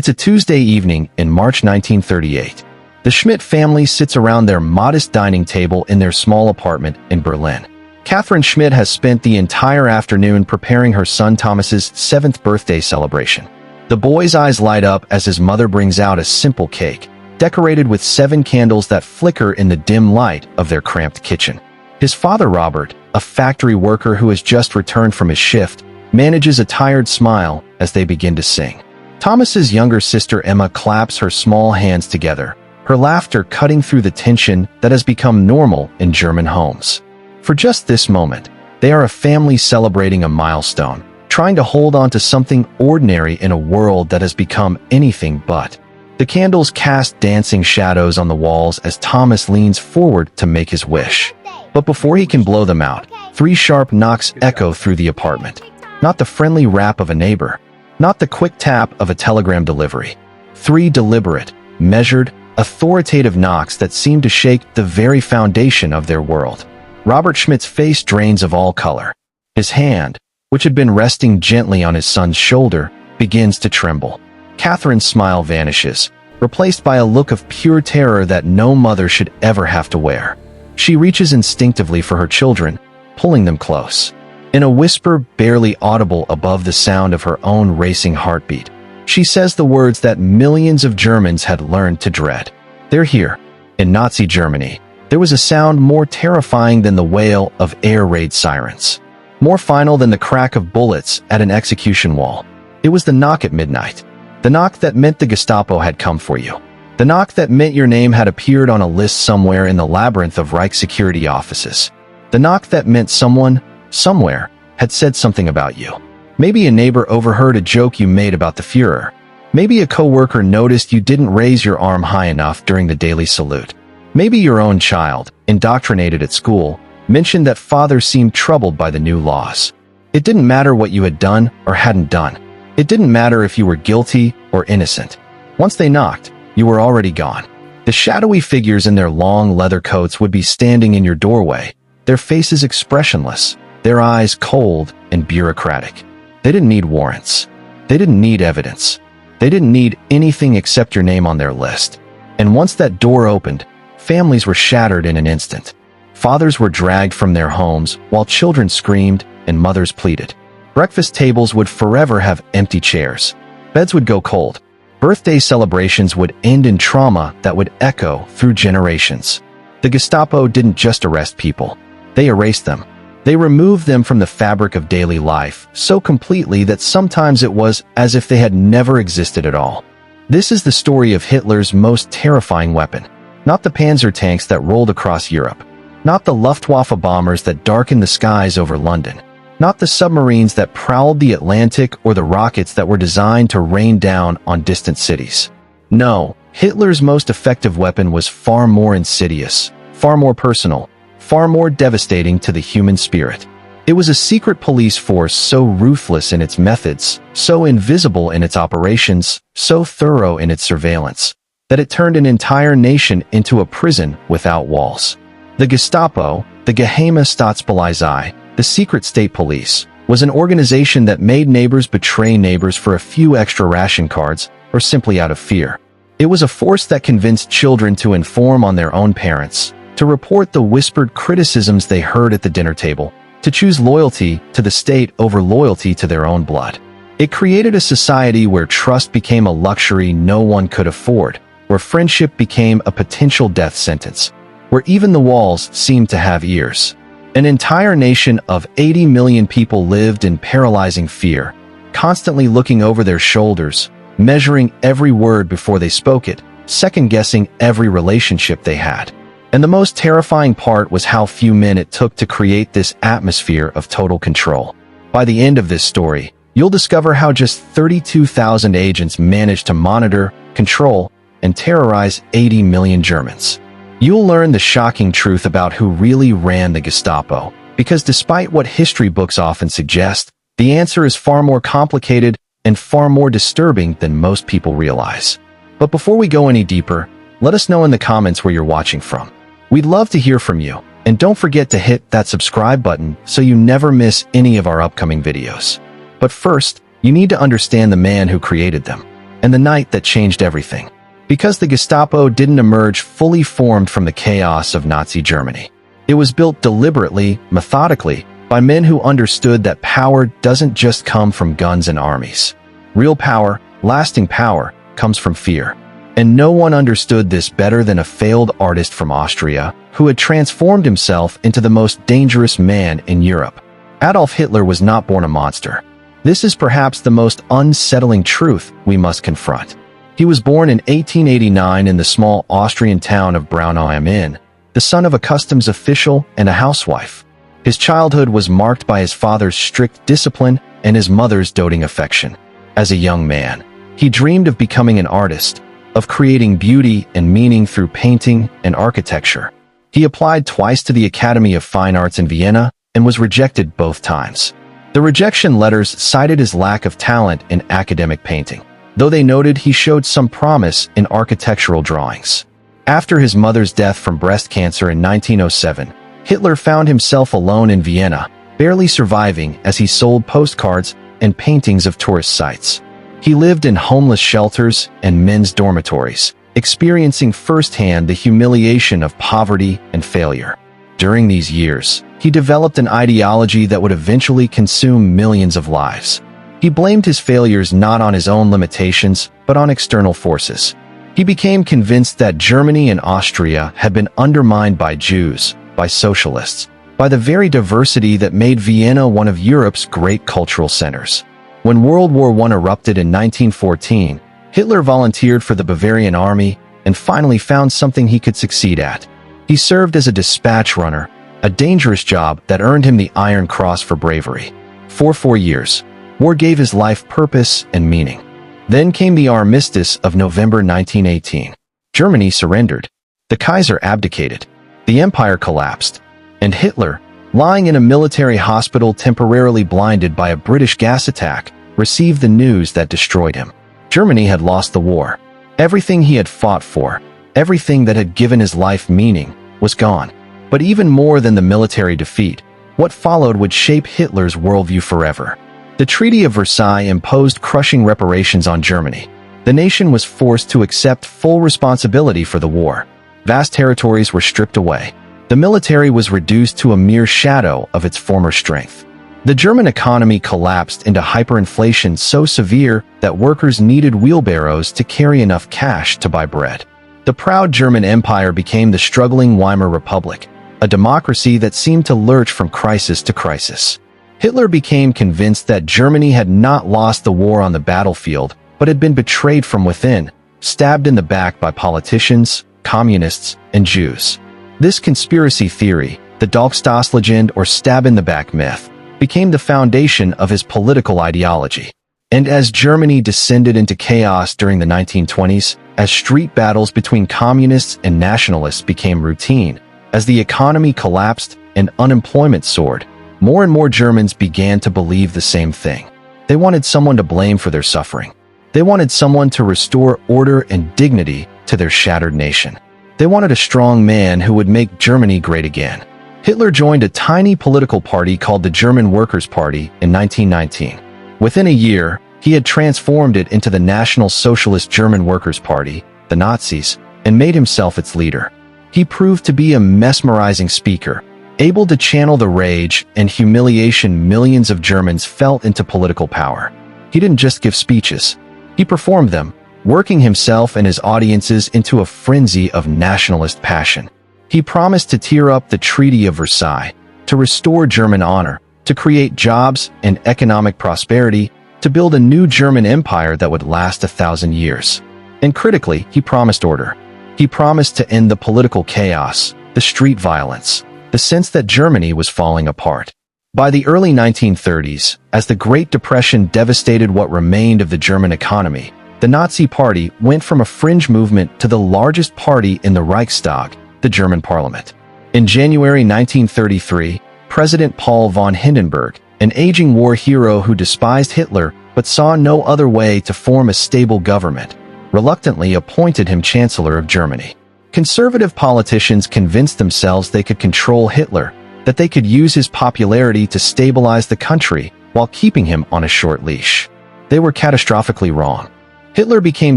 It's a Tuesday evening in March 1938. The Schmidt family sits around their modest dining table in their small apartment in Berlin. Catherine Schmidt has spent the entire afternoon preparing her son Thomas's 7th birthday celebration. The boy's eyes light up as his mother brings out a simple cake, decorated with 7 candles that flicker in the dim light of their cramped kitchen. His father, Robert, a factory worker who has just returned from his shift, manages a tired smile as they begin to sing. Thomas's younger sister Emma claps her small hands together, her laughter cutting through the tension that has become normal in German homes. For just this moment, they are a family celebrating a milestone, trying to hold on to something ordinary in a world that has become anything but. The candles cast dancing shadows on the walls as Thomas leans forward to make his wish. But before he can blow them out, 3 sharp knocks echo through the apartment. Not the friendly rap of a neighbor, not the quick tap of a telegram delivery. 3 deliberate, measured, authoritative knocks that seem to shake the very foundation of their world. Robert Schmidt's face drains of all color. His hand, which had been resting gently on his son's shoulder, begins to tremble. Catherine's smile vanishes, replaced by a look of pure terror that no mother should ever have to wear. She reaches instinctively for her children, pulling them close. In a whisper barely audible above the sound of her own racing heartbeat, she says the words that millions of Germans had learned to dread. They're here. In Nazi Germany, there was a sound more terrifying than the wail of air raid sirens, more final than the crack of bullets at an execution wall. It was the knock at midnight. The knock that meant the Gestapo had come for you. The knock that meant your name had appeared on a list somewhere in the labyrinth of Reich security offices. The knock that meant someone, somewhere, had said something about you. Maybe a neighbor overheard a joke you made about the Führer. Maybe a coworker noticed you didn't raise your arm high enough during the daily salute. Maybe your own child, indoctrinated at school, mentioned that father seemed troubled by the new laws. It didn't matter what you had done or hadn't done. It didn't matter if you were guilty or innocent. Once they knocked, you were already gone. The shadowy figures in their long leather coats would be standing in your doorway, their faces expressionless, their eyes cold and bureaucratic. They didn't need warrants. They didn't need evidence. They didn't need anything except your name on their list. And once that door opened, families were shattered in an instant. Fathers were dragged from their homes while children screamed and mothers pleaded. Breakfast tables would forever have empty chairs. Beds would go cold. Birthday celebrations would end in trauma that would echo through generations. The Gestapo didn't just arrest people. They erased them. They removed them from the fabric of daily life so completely that sometimes it was as if they had never existed at all. This is the story of Hitler's most terrifying weapon. Not the Panzer tanks that rolled across Europe. Not the Luftwaffe bombers that darkened the skies over London. Not the submarines that prowled the Atlantic or the rockets that were designed to rain down on distant cities. No, Hitler's most effective weapon was far more insidious, far more personal, far more devastating to the human spirit. It was a secret police force so ruthless in its methods, so invisible in its operations, so thorough in its surveillance, that it turned an entire nation into a prison without walls. The Gestapo, the Geheime Staatspolizei, the secret state police, was an organization that made neighbors betray neighbors for a few extra ration cards or simply out of fear. It was a force that convinced children to inform on their own parents, to report the whispered criticisms they heard at the dinner table, to choose loyalty to the state over loyalty to their own blood. It created a society where trust became a luxury no one could afford, where friendship became a potential death sentence, where even the walls seemed to have ears. An entire nation of 80 million people lived in paralyzing fear, constantly looking over their shoulders, measuring every word before they spoke it, second-guessing every relationship they had. And the most terrifying part was how few men it took to create this atmosphere of total control. By the end of this story, you'll discover how just 32,000 agents managed to monitor, control, and terrorize 80 million Germans. You'll learn the shocking truth about who really ran the Gestapo, because despite what history books often suggest, the answer is far more complicated and far more disturbing than most people realize. But before we go any deeper, let us know in the comments where you're watching from. We'd love to hear from you, and don't forget to hit that subscribe button so you never miss any of our upcoming videos. But first, you need to understand the man who created them. and the night that changed everything. Because the Gestapo didn't emerge fully formed from the chaos of Nazi Germany. It was built deliberately, methodically, by men who understood that power doesn't just come from guns and armies. Real power, lasting power, comes from fear. And no one understood this better than a failed artist from Austria, who had transformed himself into the most dangerous man in Europe. Adolf Hitler was not born a monster. This is perhaps the most unsettling truth we must confront. He was born in 1889 in the small Austrian town of Braunau am Inn, the son of a customs official and a housewife. His childhood was marked by his father's strict discipline and his mother's doting affection. As a young man, he dreamed of becoming an artist, of creating beauty and meaning through painting and architecture. He applied twice to the Academy of Fine Arts in Vienna and was rejected both times. The rejection letters cited his lack of talent in academic painting, though they noted he showed some promise in architectural drawings. After his mother's death from breast cancer in 1907, Hitler found himself alone in Vienna, barely surviving as he sold postcards and paintings of tourist sites. He lived in homeless shelters and men's dormitories, experiencing firsthand the humiliation of poverty and failure. During these years, he developed an ideology that would eventually consume millions of lives. He blamed his failures not on his own limitations, but on external forces. He became convinced that Germany and Austria had been undermined by Jews, by socialists, by the very diversity that made Vienna one of Europe's great cultural centers. When World War I erupted in 1914, Hitler volunteered for the Bavarian army and finally found something he could succeed at. He served as a dispatch runner, a dangerous job that earned him the Iron Cross for bravery. For 4 years, war gave his life purpose and meaning. Then came the armistice of November 1918. Germany surrendered. The Kaiser abdicated. The empire collapsed. And Hitler, lying in a military hospital temporarily blinded by a British gas attack, received the news that destroyed him. Germany had lost the war. Everything he had fought for, everything that had given his life meaning, was gone. But even more than the military defeat, what followed would shape Hitler's worldview forever. The Treaty of Versailles imposed crushing reparations on Germany. The nation was forced to accept full responsibility for the war. Vast territories were stripped away. The military was reduced to a mere shadow of its former strength. The German economy collapsed into hyperinflation so severe that workers needed wheelbarrows to carry enough cash to buy bread. The proud German Empire became the struggling Weimar Republic, a democracy that seemed to lurch from crisis to crisis. Hitler became convinced that Germany had not lost the war on the battlefield, but had been betrayed from within, stabbed in the back by politicians, communists, and Jews. This conspiracy theory, the Dolchstoßlegende or stab-in-the-back myth, became the foundation of his political ideology. And as Germany descended into chaos during the 1920s, as street battles between communists and nationalists became routine, as the economy collapsed and unemployment soared, more and more Germans began to believe the same thing. They wanted someone to blame for their suffering. They wanted someone to restore order and dignity to their shattered nation. They wanted a strong man who would make Germany great again. Hitler joined a tiny political party called the German Workers' Party in 1919. Within a year, he had transformed it into the National Socialist German Workers' Party, the Nazis, and made himself its leader. He proved to be a mesmerizing speaker, able to channel the rage and humiliation millions of Germans felt into political power. He didn't just give speeches. He performed them, working himself and his audiences into a frenzy of nationalist passion. He promised to tear up the Treaty of Versailles, to restore German honor, to create jobs and economic prosperity, to build a new German empire that would last 1,000 years. And critically, he promised order. He promised to end the political chaos, the street violence, the sense that Germany was falling apart. By the early 1930s, as the Great Depression devastated what remained of the German economy, the Nazi Party went from a fringe movement to the largest party in the Reichstag, the German parliament. In January 1933, President Paul von Hindenburg, an aging war hero who despised Hitler but saw no other way to form a stable government, reluctantly appointed him Chancellor of Germany. Conservative politicians convinced themselves they could control Hitler, that they could use his popularity to stabilize the country while keeping him on a short leash. They were catastrophically wrong. Hitler became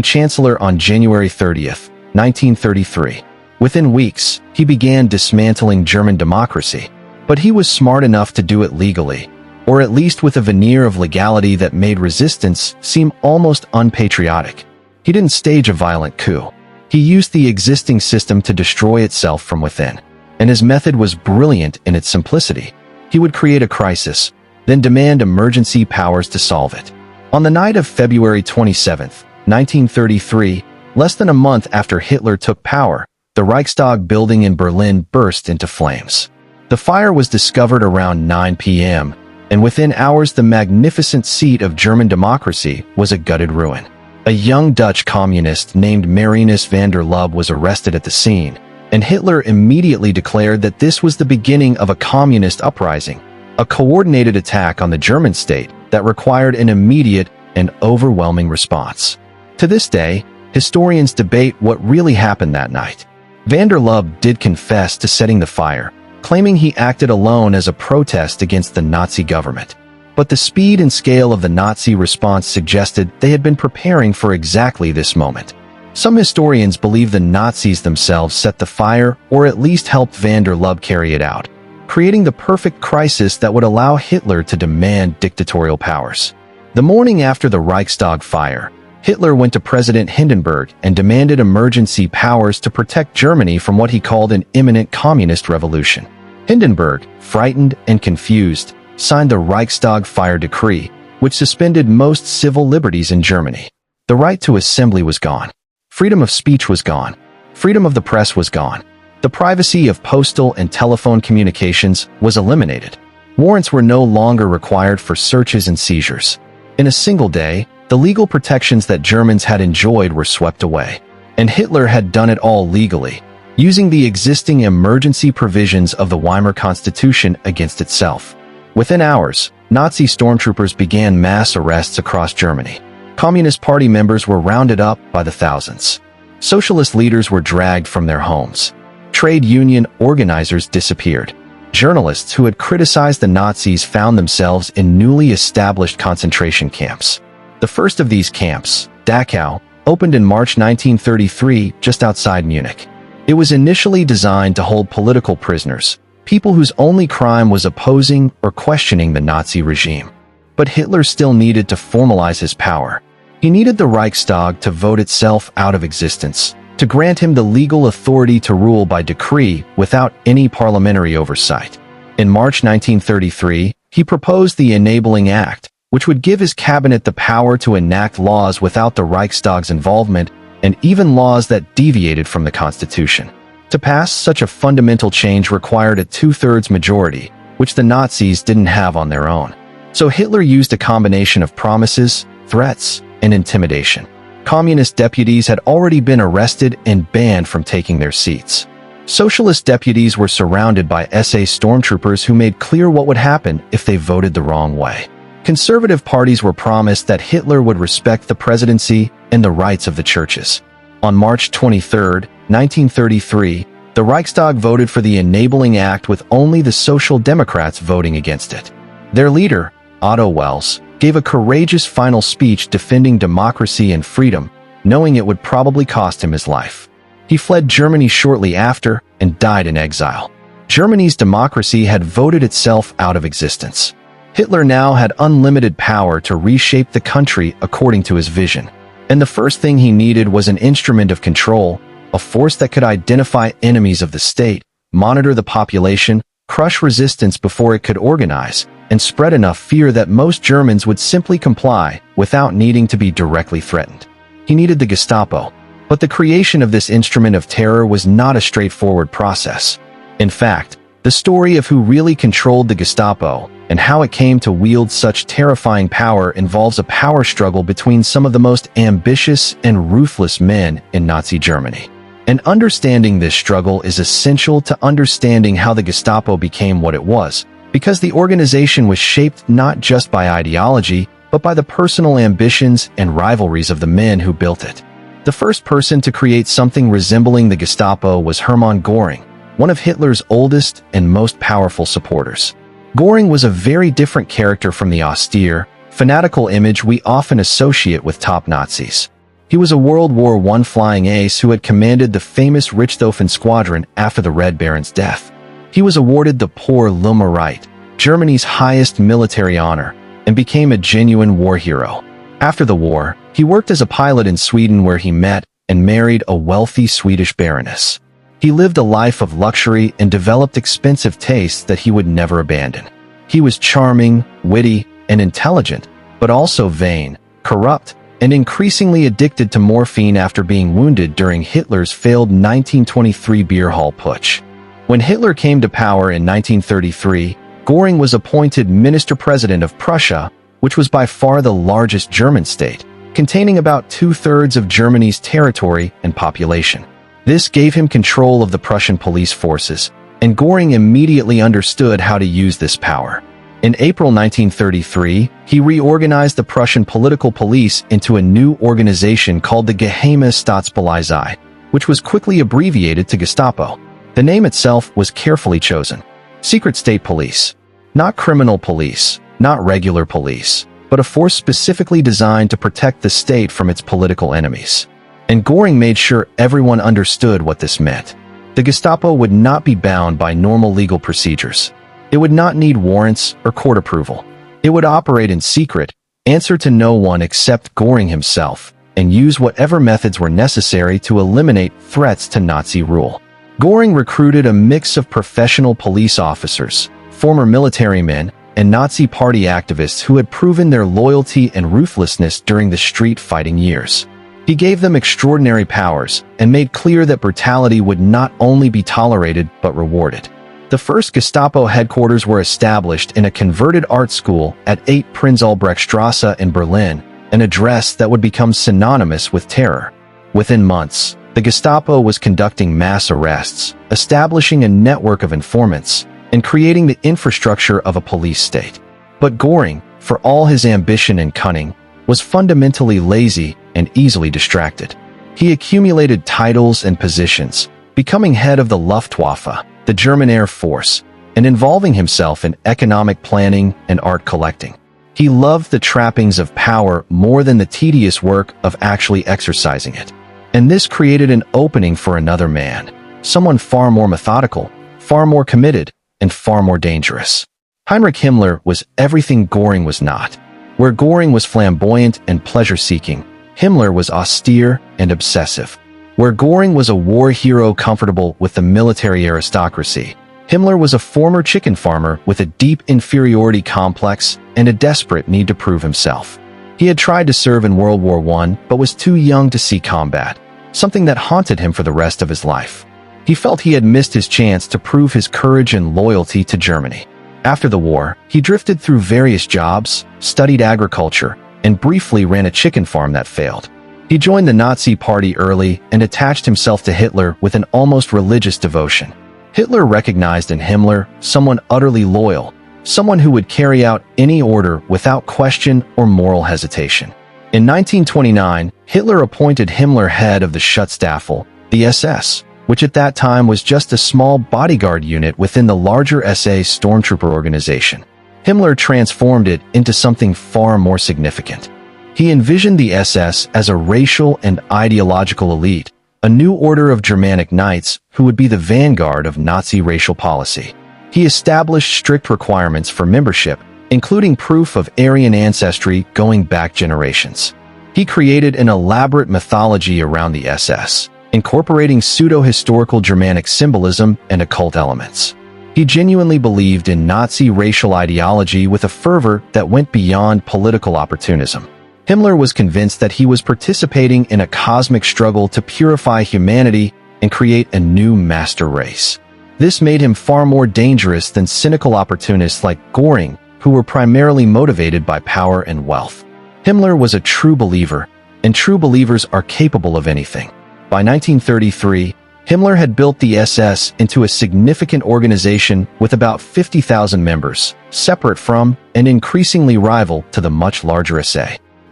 Chancellor on January 30th, 1933. Within weeks, he began dismantling German democracy, but he was smart enough to do it legally, or at least with a veneer of legality that made resistance seem almost unpatriotic. He didn't stage a violent coup. He used the existing system to destroy itself from within, and his method was brilliant in its simplicity. He would create a crisis, then demand emergency powers to solve it. On the night of February 27, 1933, less than a month after Hitler took power, the Reichstag building in Berlin burst into flames. The fire was discovered around 9 p.m., and within hours the magnificent seat of German democracy was a gutted ruin. A young Dutch communist named Marinus van der Lubbe was arrested at the scene, and Hitler immediately declared that this was the beginning of a communist uprising, a coordinated attack on the German state that required an immediate and overwhelming response. To this day, historians debate what really happened that night. Van der Lubbe did confess to setting the fire, claiming he acted alone as a protest against the Nazi government. But the speed and scale of the Nazi response suggested they had been preparing for exactly this moment. Some historians believe the Nazis themselves set the fire or at least helped van der Lubbe carry it out, creating the perfect crisis that would allow Hitler to demand dictatorial powers. The morning after the Reichstag fire, Hitler went to President Hindenburg and demanded emergency powers to protect Germany from what he called an imminent communist revolution. Hindenburg, frightened and confused, signed the Reichstag Fire Decree, which suspended most civil liberties in Germany. The right to assembly was gone. Freedom of speech was gone. Freedom of the press was gone. The privacy of postal and telephone communications was eliminated. Warrants were no longer required for searches and seizures. In a single day, the legal protections that Germans had enjoyed were swept away. And Hitler had done it all legally, using the existing emergency provisions of the Weimar Constitution against itself. Within hours, Nazi stormtroopers began mass arrests across Germany. Communist Party members were rounded up by the thousands. Socialist leaders were dragged from their homes. Trade union organizers disappeared. Journalists who had criticized the Nazis found themselves in newly established concentration camps. The first of these camps, Dachau, opened in March 1933 just outside Munich. It was initially designed to hold political prisoners, people whose only crime was opposing or questioning the Nazi regime. But Hitler still needed to formalize his power. He needed the Reichstag to vote itself out of existence, to grant him the legal authority to rule by decree without any parliamentary oversight. In March 1933, he proposed the Enabling Act, which would give his cabinet the power to enact laws without the Reichstag's involvement and even laws that deviated from the Constitution. To pass such a fundamental change required a two-thirds majority, which the Nazis didn't have on their own. So Hitler used a combination of promises, threats, and intimidation. Communist deputies had already been arrested and banned from taking their seats. Socialist deputies were surrounded by SS stormtroopers who made clear what would happen if they voted the wrong way. Conservative parties were promised that Hitler would respect the presidency and the rights of the churches. On March 23, 1933, the Reichstag voted for the Enabling Act with only the Social Democrats voting against it. Their leader, Otto Wels, gave a courageous final speech defending democracy and freedom, knowing it would probably cost him his life. He fled Germany shortly after and died in exile. Germany's democracy had voted itself out of existence. Hitler now had unlimited power to reshape the country according to his vision. And the first thing he needed was an instrument of control, a force that could identify enemies of the state, monitor the population, crush resistance before it could organize, and spread enough fear that most Germans would simply comply without needing to be directly threatened. He needed the Gestapo, but the creation of this instrument of terror was not a straightforward process. In fact, the story of who really controlled the Gestapo and how it came to wield such terrifying power involves a power struggle between some of the most ambitious and ruthless men in Nazi Germany. And understanding this struggle is essential to understanding how the Gestapo became what it was, because the organization was shaped not just by ideology, but by the personal ambitions and rivalries of the men who built it. The first person to create something resembling the Gestapo was Hermann Göring, one of Hitler's oldest and most powerful supporters. Göring was a very different character from the austere, fanatical image we often associate with top Nazis. He was a World War I flying ace who had commanded the famous Richthofen squadron after the Red Baron's death. He was awarded the Pour l'Homme Right, Germany's highest military honor, and became a genuine war hero. After the war, he worked as a pilot in Sweden where he met and married a wealthy Swedish baroness. He lived a life of luxury and developed expensive tastes that he would never abandon. He was charming, witty, and intelligent, but also vain, corrupt, and increasingly addicted to morphine after being wounded during Hitler's failed 1923 beer hall putsch. When Hitler came to power in 1933, Göring was appointed Minister-President of Prussia, which was by far the largest German state, containing about 2/3 of Germany's territory and population. This gave him control of the Prussian police forces, and Göring immediately understood how to use this power. In April 1933, he reorganized the Prussian political police into a new organization called the Geheime Staatspolizei, which was quickly abbreviated to Gestapo. The name itself was carefully chosen. Secret state police. Not criminal police, not regular police, but a force specifically designed to protect the state from its political enemies. And Göring made sure everyone understood what this meant. The Gestapo would not be bound by normal legal procedures. It would not need warrants or court approval. It would operate in secret, answer to no one except Göring himself, and use whatever methods were necessary to eliminate threats to Nazi rule. Göring recruited a mix of professional police officers, former military men, and Nazi party activists who had proven their loyalty and ruthlessness during the street-fighting years. He gave them extraordinary powers and made clear that brutality would not only be tolerated but rewarded. The first Gestapo headquarters were established in a converted art school at 8 Prinz-Albrechtstrasse in Berlin, an address that would become synonymous with terror. Within months, the Gestapo was conducting mass arrests, establishing a network of informants, and creating the infrastructure of a police state. But Göring, for all his ambition and cunning, was fundamentally lazy and easily distracted. He accumulated titles and positions, becoming head of the Luftwaffe, the German Air Force, and involving himself in economic planning and art collecting. He loved the trappings of power more than the tedious work of actually exercising it. And this created an opening for another man, someone far more methodical, far more committed, and far more dangerous. Heinrich Himmler was everything Göring was not. Where Göring was flamboyant and pleasure-seeking, Himmler was austere and obsessive. Where Göring was a war hero comfortable with the military aristocracy, Himmler was a former chicken farmer with a deep inferiority complex and a desperate need to prove himself. He had tried to serve in World War I but was too young to see combat, something that haunted him for the rest of his life. He felt he had missed his chance to prove his courage and loyalty to Germany. After the war, he drifted through various jobs, studied agriculture, and briefly ran a chicken farm that failed. He joined the Nazi Party early and attached himself to Hitler with an almost religious devotion. Hitler recognized in Himmler someone utterly loyal, someone who would carry out any order without question or moral hesitation. In 1929, Hitler appointed Himmler head of the Schutzstaffel, the SS, which at that time was just a small bodyguard unit within the larger SA stormtrooper organization. Himmler transformed it into something far more significant. He envisioned the SS as a racial and ideological elite, a new order of Germanic knights who would be the vanguard of Nazi racial policy. He established strict requirements for membership, including proof of Aryan ancestry going back generations. He created an elaborate mythology around the SS, incorporating pseudo-historical Germanic symbolism and occult elements. He genuinely believed in Nazi racial ideology with a fervor that went beyond political opportunism. Himmler was convinced that he was participating in a cosmic struggle to purify humanity and create a new master race. This made him far more dangerous than cynical opportunists like Göring, who were primarily motivated by power and wealth. Himmler was a true believer, and true believers are capable of anything. By 1933, Himmler had built the SS into a significant organization with about 50,000 members, separate from and increasingly rival to the much larger SA.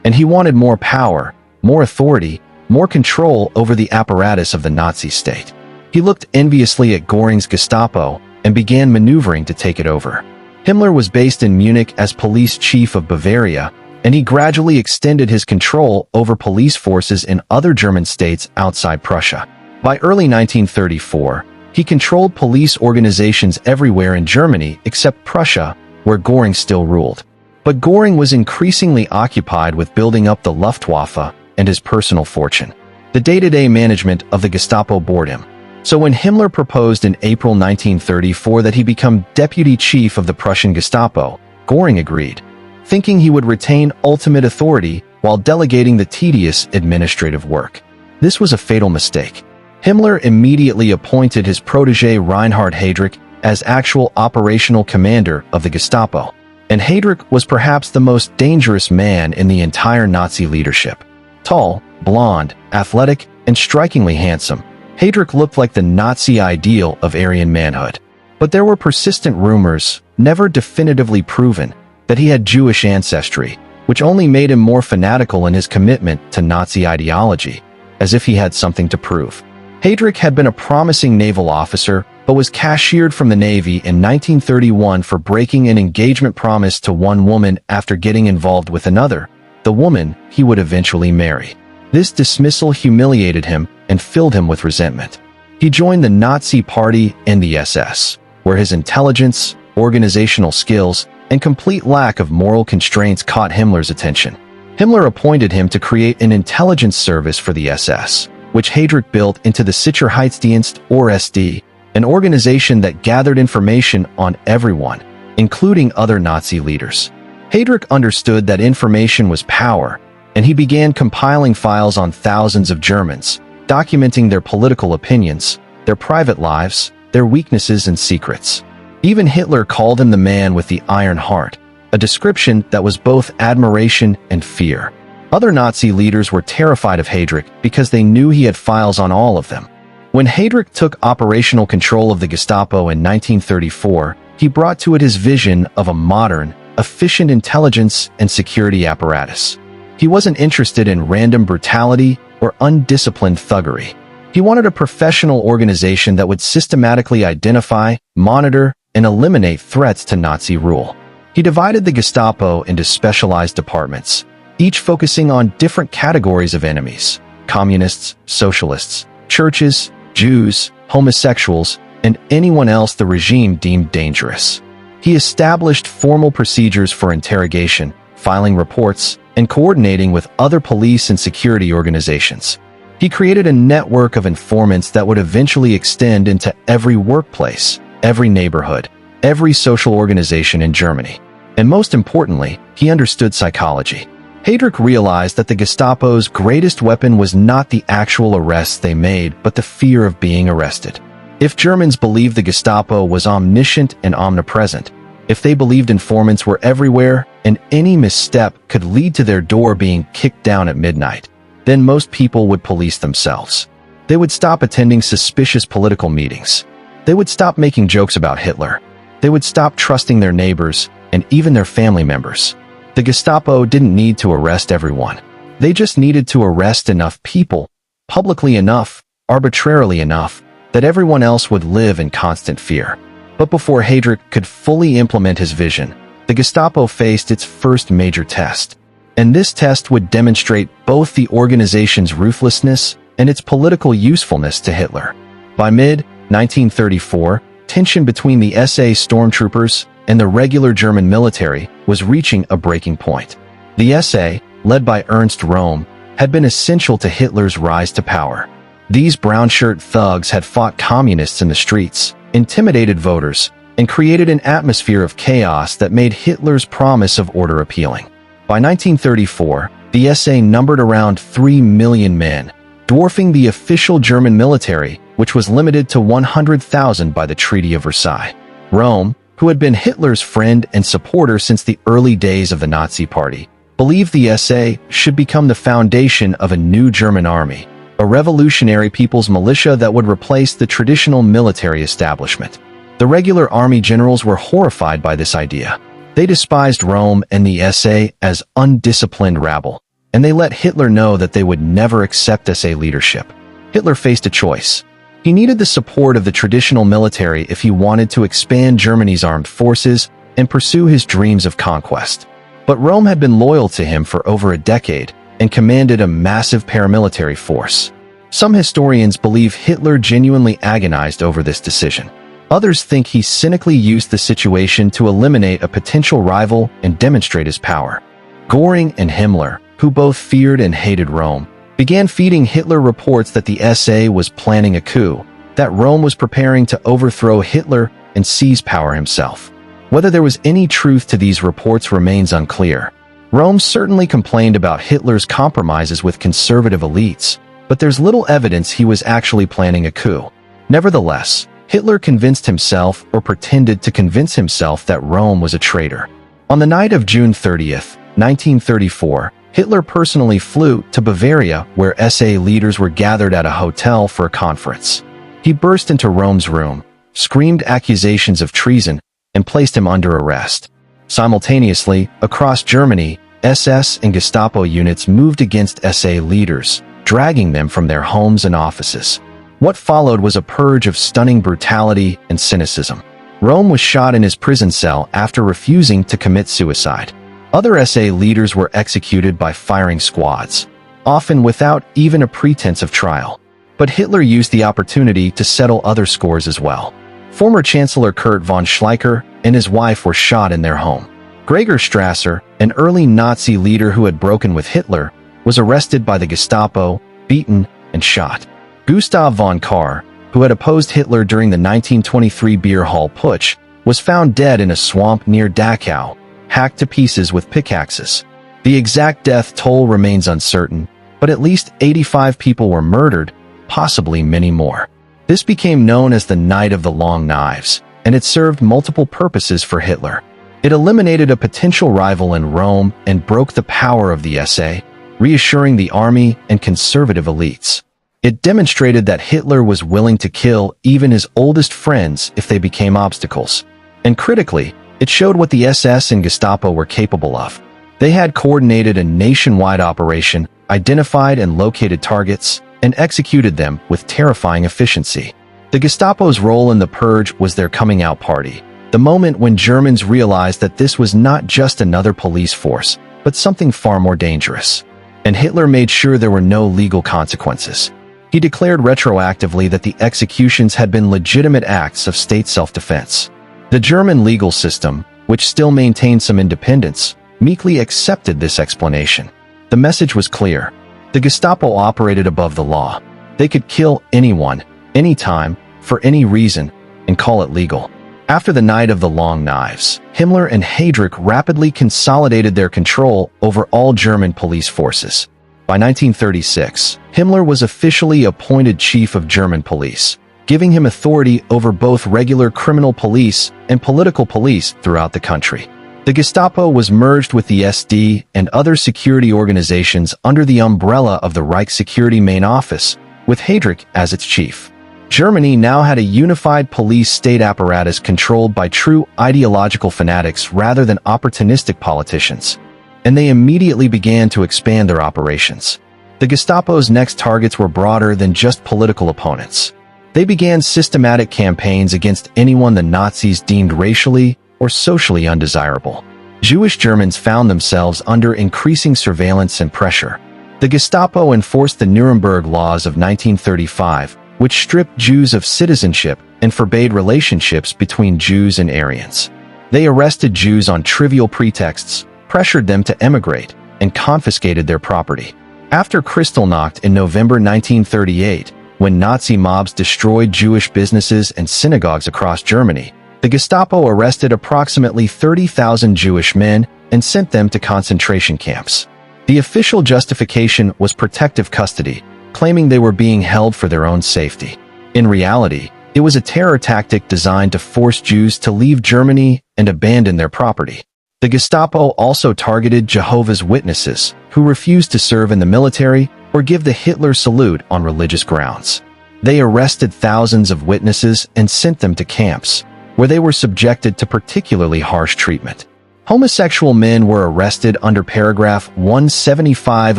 And he wanted more power, more authority, more control over the apparatus of the Nazi state. He looked enviously at Göring's Gestapo and began maneuvering to take it over. Himmler was based in Munich as police chief of Bavaria, and he gradually extended his control over police forces in other German states outside Prussia. By early 1934, he controlled police organizations everywhere in Germany except Prussia, where Göring still ruled. But Göring was increasingly occupied with building up the Luftwaffe and his personal fortune. The day-to-day management of the Gestapo bored him. So when Himmler proposed in April 1934 that he become deputy chief of the Prussian Gestapo, Göring agreed, thinking he would retain ultimate authority while delegating the tedious administrative work. This was a fatal mistake. Himmler immediately appointed his protege Reinhard Heydrich as actual operational commander of the Gestapo, and Heydrich was perhaps the most dangerous man in the entire Nazi leadership. Tall, blonde, athletic, and strikingly handsome, Heydrich looked like the Nazi ideal of Aryan manhood. But there were persistent rumors, never definitively proven, that he had Jewish ancestry, which only made him more fanatical in his commitment to Nazi ideology, as if he had something to prove. Heydrich had been a promising naval officer, but was cashiered from the Navy in 1931 for breaking an engagement promise to one woman after getting involved with another, the woman he would eventually marry. This dismissal humiliated him and filled him with resentment. He joined the Nazi Party and the SS, where his intelligence, organizational skills, and complete lack of moral constraints caught Himmler's attention. Himmler appointed him to create an intelligence service for the SS, which Heydrich built into the Sicherheitsdienst, or SD, an organization that gathered information on everyone, including other Nazi leaders. Heydrich understood that information was power, and he began compiling files on thousands of Germans, documenting their political opinions, their private lives, their weaknesses and secrets. Even Hitler called him the man with the iron heart, a description that was both admiration and fear. Other Nazi leaders were terrified of Heydrich because they knew he had files on all of them. When Heydrich took operational control of the Gestapo in 1934, he brought to it his vision of a modern, efficient intelligence and security apparatus. He wasn't interested in random brutality or undisciplined thuggery. He wanted a professional organization that would systematically identify, monitor, and eliminate threats to Nazi rule. He divided the Gestapo into specialized departments, each focusing on different categories of enemies: communists, socialists, churches, Jews, homosexuals, and anyone else the regime deemed dangerous. He established formal procedures for interrogation, filing reports, and coordinating with other police and security organizations. He created a network of informants that would eventually extend into every workplace, every neighborhood, every social organization in Germany. And most importantly, he understood psychology. Heydrich realized that the Gestapo's greatest weapon was not the actual arrests they made, but the fear of being arrested. If Germans believed the Gestapo was omniscient and omnipresent, if they believed informants were everywhere and any misstep could lead to their door being kicked down at midnight, then most people would police themselves. They would stop attending suspicious political meetings. They would stop making jokes about Hitler. They would stop trusting their neighbors and even their family members. The Gestapo didn't need to arrest everyone. They just needed to arrest enough people, publicly enough, arbitrarily enough, that everyone else would live in constant fear. But before Heydrich could fully implement his vision, the Gestapo faced its first major test. And this test would demonstrate both the organization's ruthlessness and its political usefulness to Hitler. By mid-1934, tension between the SA stormtroopers and the regular German military was reaching a breaking point. The SA, led by Ernst Röhm, had been essential to Hitler's rise to power. These brown-shirt thugs had fought communists in the streets, intimidated voters, and created an atmosphere of chaos that made Hitler's promise of order appealing. By 1934, the SA numbered around 3 million men, dwarfing the official German military, which was limited to 100,000 by the Treaty of Versailles. Röhm, who had been Hitler's friend and supporter since the early days of the Nazi Party, believed the SA should become the foundation of a new German army, a revolutionary people's militia that would replace the traditional military establishment. The regular army generals were horrified by this idea. They despised Röhm and the SA as undisciplined rabble, and they let Hitler know that they would never accept SA leadership. Hitler faced a choice. He needed the support of the traditional military if he wanted to expand Germany's armed forces and pursue his dreams of conquest. But Rome had been loyal to him for over a decade and commanded a massive paramilitary force. Some historians believe Hitler genuinely agonized over this decision. Others think he cynically used the situation to eliminate a potential rival and demonstrate his power. Göring and Himmler, who both feared and hated Rome, began feeding Hitler reports that the SA was planning a coup, that Rome was preparing to overthrow Hitler and seize power himself. Whether there was any truth to these reports remains unclear. Rome certainly complained about Hitler's compromises with conservative elites, but there's little evidence he was actually planning a coup. Nevertheless, Hitler convinced himself or pretended to convince himself that Rome was a traitor. On the night of June 30th, 1934, Hitler personally flew to Bavaria where SA leaders were gathered at a hotel for a conference. He burst into Rome's room, screamed accusations of treason, and placed him under arrest. Simultaneously, across Germany, SS and Gestapo units moved against SA leaders, dragging them from their homes and offices. What followed was a purge of stunning brutality and cynicism. Rome was shot in his prison cell after refusing to commit suicide. Other SA leaders were executed by firing squads, often without even a pretense of trial. But Hitler used the opportunity to settle other scores as well. Former Chancellor Kurt von Schleicher and his wife were shot in their home. Gregor Strasser, an early Nazi leader who had broken with Hitler, was arrested by the Gestapo, beaten, and shot. Gustav von Kahr, who had opposed Hitler during the 1923 beer hall putsch, was found dead in a swamp near Dachau, hacked to pieces with pickaxes. The exact death toll remains uncertain, but at least 85 people were murdered, possibly many more. This became known as the Night of the Long Knives, and it served multiple purposes for Hitler. It eliminated a potential rival in Rome and broke the power of the SA, reassuring the army and conservative elites. It demonstrated that Hitler was willing to kill even his oldest friends if they became obstacles. And critically, it showed what the SS and Gestapo were capable of. They had coordinated a nationwide operation, identified and located targets, and executed them with terrifying efficiency. The Gestapo's role in the purge was their coming out party, the moment when Germans realized that this was not just another police force, but something far more dangerous. And Hitler made sure there were no legal consequences. He declared retroactively that the executions had been legitimate acts of state self-defense. The German legal system, which still maintained some independence, meekly accepted this explanation. The message was clear. The Gestapo operated above the law. They could kill anyone, anytime, for any reason, and call it legal. After the Night of the Long Knives, Himmler and Heydrich rapidly consolidated their control over all German police forces. By 1936, Himmler was officially appointed chief of German police, giving him authority over both regular criminal police and political police throughout the country. The Gestapo was merged with the SD and other security organizations under the umbrella of the Reich Security Main Office, with Heydrich as its chief. Germany now had a unified police state apparatus controlled by true ideological fanatics rather than opportunistic politicians, and they immediately began to expand their operations. The Gestapo's next targets were broader than just political opponents. They began systematic campaigns against anyone the Nazis deemed racially or socially undesirable. Jewish Germans found themselves under increasing surveillance and pressure. The Gestapo enforced the Nuremberg Laws of 1935, which stripped Jews of citizenship and forbade relationships between Jews and Aryans. They arrested Jews on trivial pretexts, pressured them to emigrate, and confiscated their property. After Kristallnacht in November 1938, when Nazi mobs destroyed Jewish businesses and synagogues across Germany, the Gestapo arrested approximately 30,000 Jewish men and sent them to concentration camps. The official justification was protective custody, claiming they were being held for their own safety. In reality, it was a terror tactic designed to force Jews to leave Germany and abandon their property. The Gestapo also targeted Jehovah's Witnesses, who refused to serve in the military or give the Hitler salute on religious grounds. They arrested thousands of witnesses and sent them to camps, where they were subjected to particularly harsh treatment. Homosexual men were arrested under paragraph 175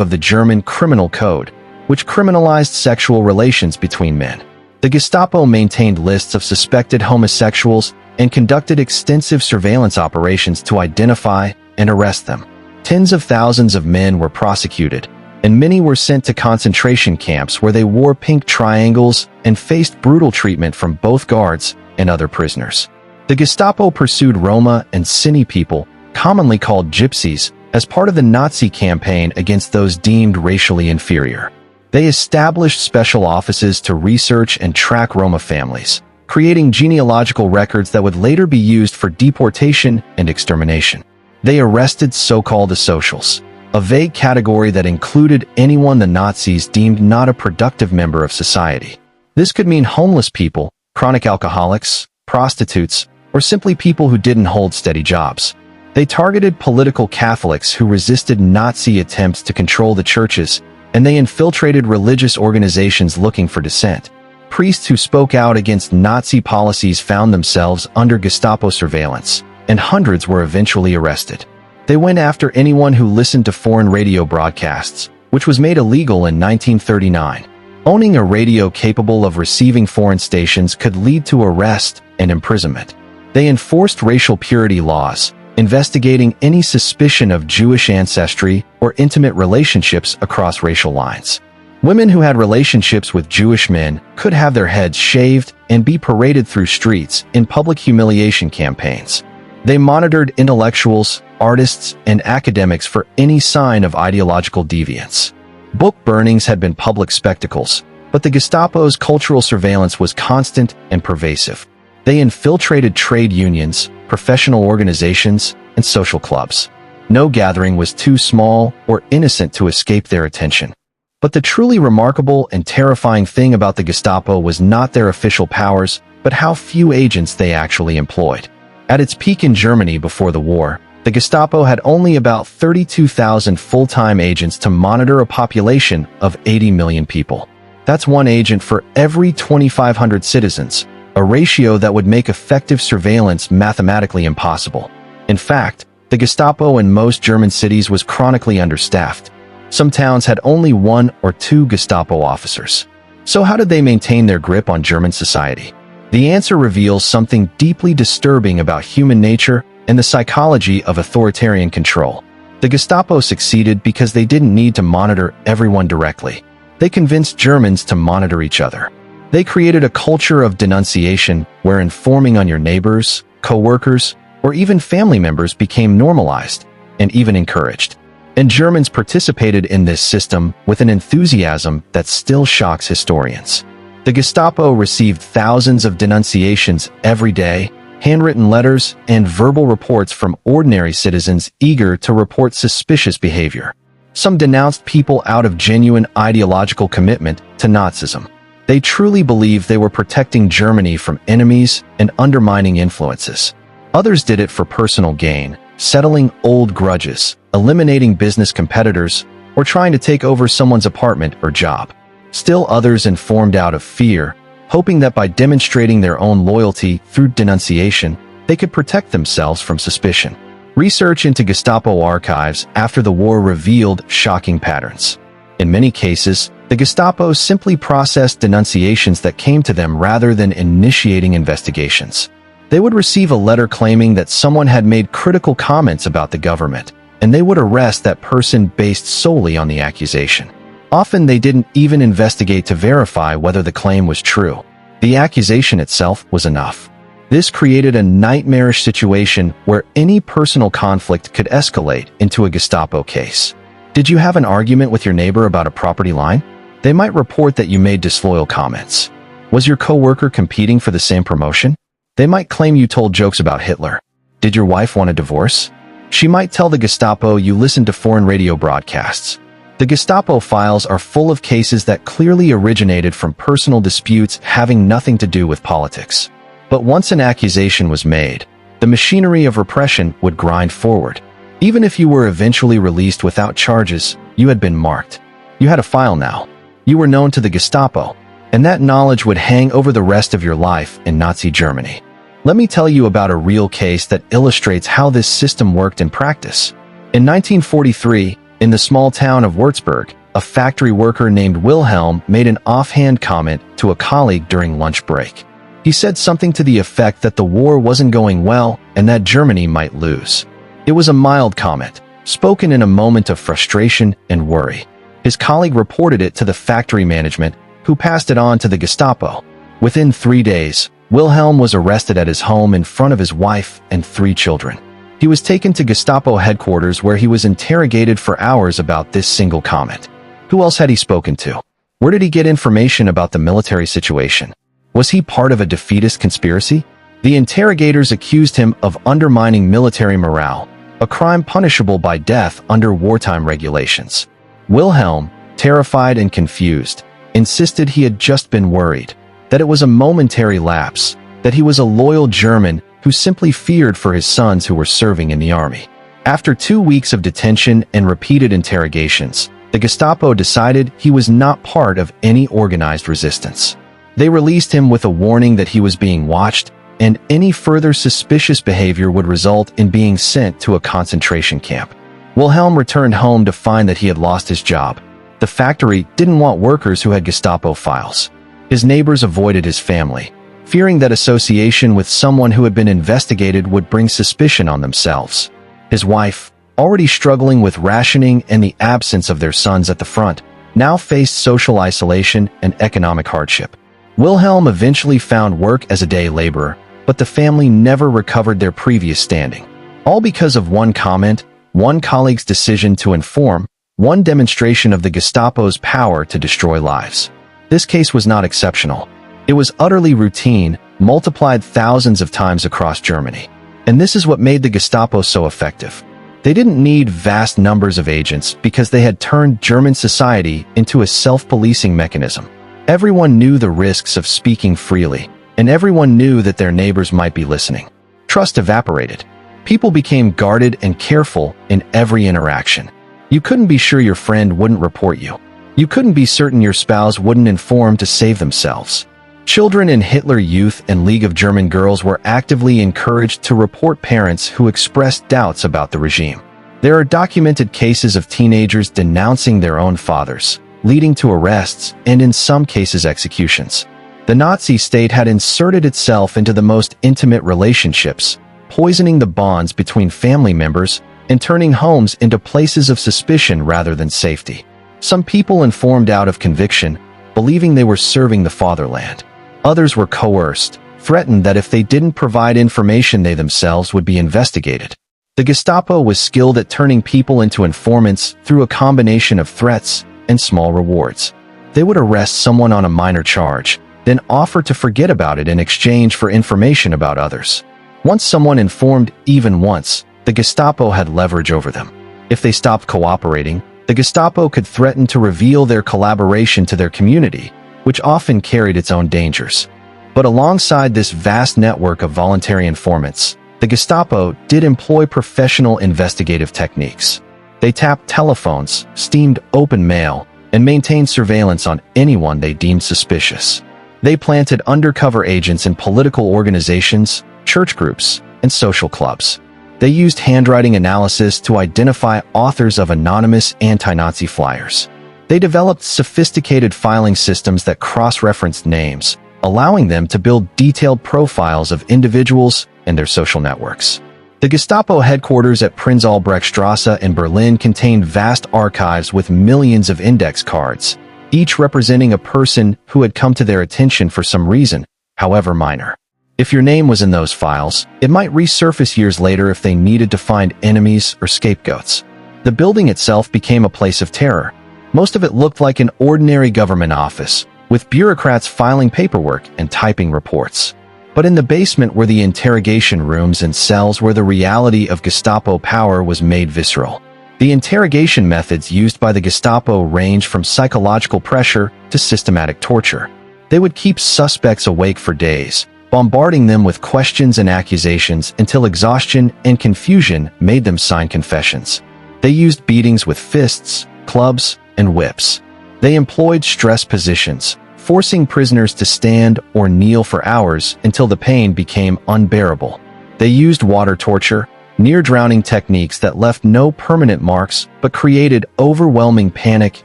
of the German Criminal Code, which criminalized sexual relations between men. The Gestapo maintained lists of suspected homosexuals and conducted extensive surveillance operations to identify and arrest them. Tens of thousands of men were prosecuted, and many were sent to concentration camps where they wore pink triangles and faced brutal treatment from both guards and other prisoners. The Gestapo pursued Roma and Sinti people, commonly called gypsies, as part of the Nazi campaign against those deemed racially inferior. They established special offices to research and track Roma families, creating genealogical records that would later be used for deportation and extermination. They arrested so-called asocials, a vague category that included anyone the Nazis deemed not a productive member of society. This could mean homeless people, chronic alcoholics, prostitutes, or simply people who didn't hold steady jobs. They targeted political Catholics who resisted Nazi attempts to control the churches, and they infiltrated religious organizations looking for dissent. Priests who spoke out against Nazi policies found themselves under Gestapo surveillance, and hundreds were eventually arrested. They went after anyone who listened to foreign radio broadcasts, which was made illegal in 1939. Owning a radio capable of receiving foreign stations could lead to arrest and imprisonment. They enforced racial purity laws, investigating any suspicion of Jewish ancestry or intimate relationships across racial lines. Women who had relationships with Jewish men could have their heads shaved and be paraded through streets in public humiliation campaigns. They monitored intellectuals, artists, and academics for any sign of ideological deviance. Book burnings had been public spectacles, but the Gestapo's cultural surveillance was constant and pervasive. They infiltrated trade unions, professional organizations, and social clubs. No gathering was too small or innocent to escape their attention. But the truly remarkable and terrifying thing about the Gestapo was not their official powers, but how few agents they actually employed. At its peak in Germany before the war, the Gestapo had only about 32,000 full-time agents to monitor a population of 80 million people. That's one agent for every 2,500 citizens, a ratio that would make effective surveillance mathematically impossible. In fact, the Gestapo in most German cities was chronically understaffed. Some towns had only 1 or 2 Gestapo officers. So how did they maintain their grip on German society? The answer reveals something deeply disturbing about human nature and the psychology of authoritarian control. The Gestapo succeeded because they didn't need to monitor everyone directly. They convinced Germans to monitor each other. They created a culture of denunciation where informing on your neighbors, co-workers, or even family members became normalized and even encouraged. And Germans participated in this system with an enthusiasm that still shocks historians. The Gestapo received thousands of denunciations every day, handwritten letters, and verbal reports from ordinary citizens eager to report suspicious behavior. Some denounced people out of genuine ideological commitment to Nazism. They truly believed they were protecting Germany from enemies and undermining influences. Others did it for personal gain, settling old grudges, eliminating business competitors, or trying to take over someone's apartment or job. Still others informed out of fear, hoping that by demonstrating their own loyalty through denunciation, they could protect themselves from suspicion. Research into Gestapo archives after the war revealed shocking patterns. In many cases, the Gestapo simply processed denunciations that came to them rather than initiating investigations. They would receive a letter claiming that someone had made critical comments about the government, and they would arrest that person based solely on the accusation. Often they didn't even investigate to verify whether the claim was true. The accusation itself was enough. This created a nightmarish situation where any personal conflict could escalate into a Gestapo case. Did you have an argument with your neighbor about a property line? They might report that you made disloyal comments. Was your coworker competing for the same promotion? They might claim you told jokes about Hitler. Did your wife want a divorce? She might tell the Gestapo you listened to foreign radio broadcasts. The Gestapo files are full of cases that clearly originated from personal disputes having nothing to do with politics. But once an accusation was made, the machinery of repression would grind forward. Even if you were eventually released without charges, you had been marked. You had a file now. You were known to the Gestapo, and that knowledge would hang over the rest of your life in Nazi Germany. Let me tell you about a real case that illustrates how this system worked in practice. In 1943, in the small town of Würzburg, a factory worker named Wilhelm made an offhand comment to a colleague during lunch break. He said something to the effect that the war wasn't going well and that Germany might lose. It was a mild comment, spoken in a moment of frustration and worry. His colleague reported it to the factory management, who passed it on to the Gestapo. Within 3 days, Wilhelm was arrested at his home in front of his wife and 3 children. He was taken to Gestapo headquarters where he was interrogated for hours about this single comment. Who else had he spoken to? Where did he get information about the military situation? Was he part of a defeatist conspiracy? The interrogators accused him of undermining military morale, a crime punishable by death under wartime regulations. Wilhelm, terrified and confused, insisted he had just been worried, that it was a momentary lapse, that he was a loyal German who simply feared for his sons who were serving in the army. After 2 weeks of detention and repeated interrogations, the Gestapo decided he was not part of any organized resistance. They released him with a warning that he was being watched, and any further suspicious behavior would result in being sent to a concentration camp. Wilhelm returned home to find that he had lost his job. The factory didn't want workers who had Gestapo files. His neighbors avoided his family, fearing that association with someone who had been investigated would bring suspicion on themselves. His wife, already struggling with rationing and the absence of their sons at the front, now faced social isolation and economic hardship. Wilhelm eventually found work as a day laborer, but the family never recovered their previous standing. All because of one comment, one colleague's decision to inform, one demonstration of the Gestapo's power to destroy lives. This case was not exceptional. It was utterly routine, multiplied thousands of times across Germany. And this is what made the Gestapo so effective. They didn't need vast numbers of agents because they had turned German society into a self-policing mechanism. Everyone knew the risks of speaking freely, and everyone knew that their neighbors might be listening. Trust evaporated. People became guarded and careful in every interaction. You couldn't be sure your friend wouldn't report you. You couldn't be certain your spouse wouldn't inform to save themselves. Children in Hitler Youth and League of German Girls were actively encouraged to report parents who expressed doubts about the regime. There are documented cases of teenagers denouncing their own fathers, leading to arrests and in some cases executions. The Nazi state had inserted itself into the most intimate relationships, poisoning the bonds between family members and turning homes into places of suspicion rather than safety. Some people informed out of conviction, believing they were serving the fatherland. Others were coerced, threatened that if they didn't provide information they themselves would be investigated. The Gestapo was skilled at turning people into informants through a combination of threats and small rewards. They would arrest someone on a minor charge, then offer to forget about it in exchange for information about others. Once someone informed even once, the Gestapo had leverage over them. If they stopped cooperating, the Gestapo could threaten to reveal their collaboration to their community, which often carried its own dangers. But alongside this vast network of voluntary informants, the Gestapo did employ professional investigative techniques. They tapped telephones, steamed open mail, and maintained surveillance on anyone they deemed suspicious. They planted undercover agents in political organizations, church groups, and social clubs. They used handwriting analysis to identify authors of anonymous anti-Nazi flyers. They developed sophisticated filing systems that cross-referenced names, allowing them to build detailed profiles of individuals and their social networks. The Gestapo headquarters at Prinz-Albrechtstrasse in Berlin contained vast archives with millions of index cards, each representing a person who had come to their attention for some reason, however minor. If your name was in those files, it might resurface years later if they needed to find enemies or scapegoats. The building itself became a place of terror. Most of it looked like an ordinary government office, with bureaucrats filing paperwork and typing reports. But in the basement were the interrogation rooms and cells where the reality of Gestapo power was made visceral. The interrogation methods used by the Gestapo ranged from psychological pressure to systematic torture. They would keep suspects awake for days, bombarding them with questions and accusations until exhaustion and confusion made them sign confessions. They used beatings with fists, clubs, and whips. They employed stress positions, forcing prisoners to stand or kneel for hours until the pain became unbearable. They used water torture, near-drowning techniques that left no permanent marks but created overwhelming panic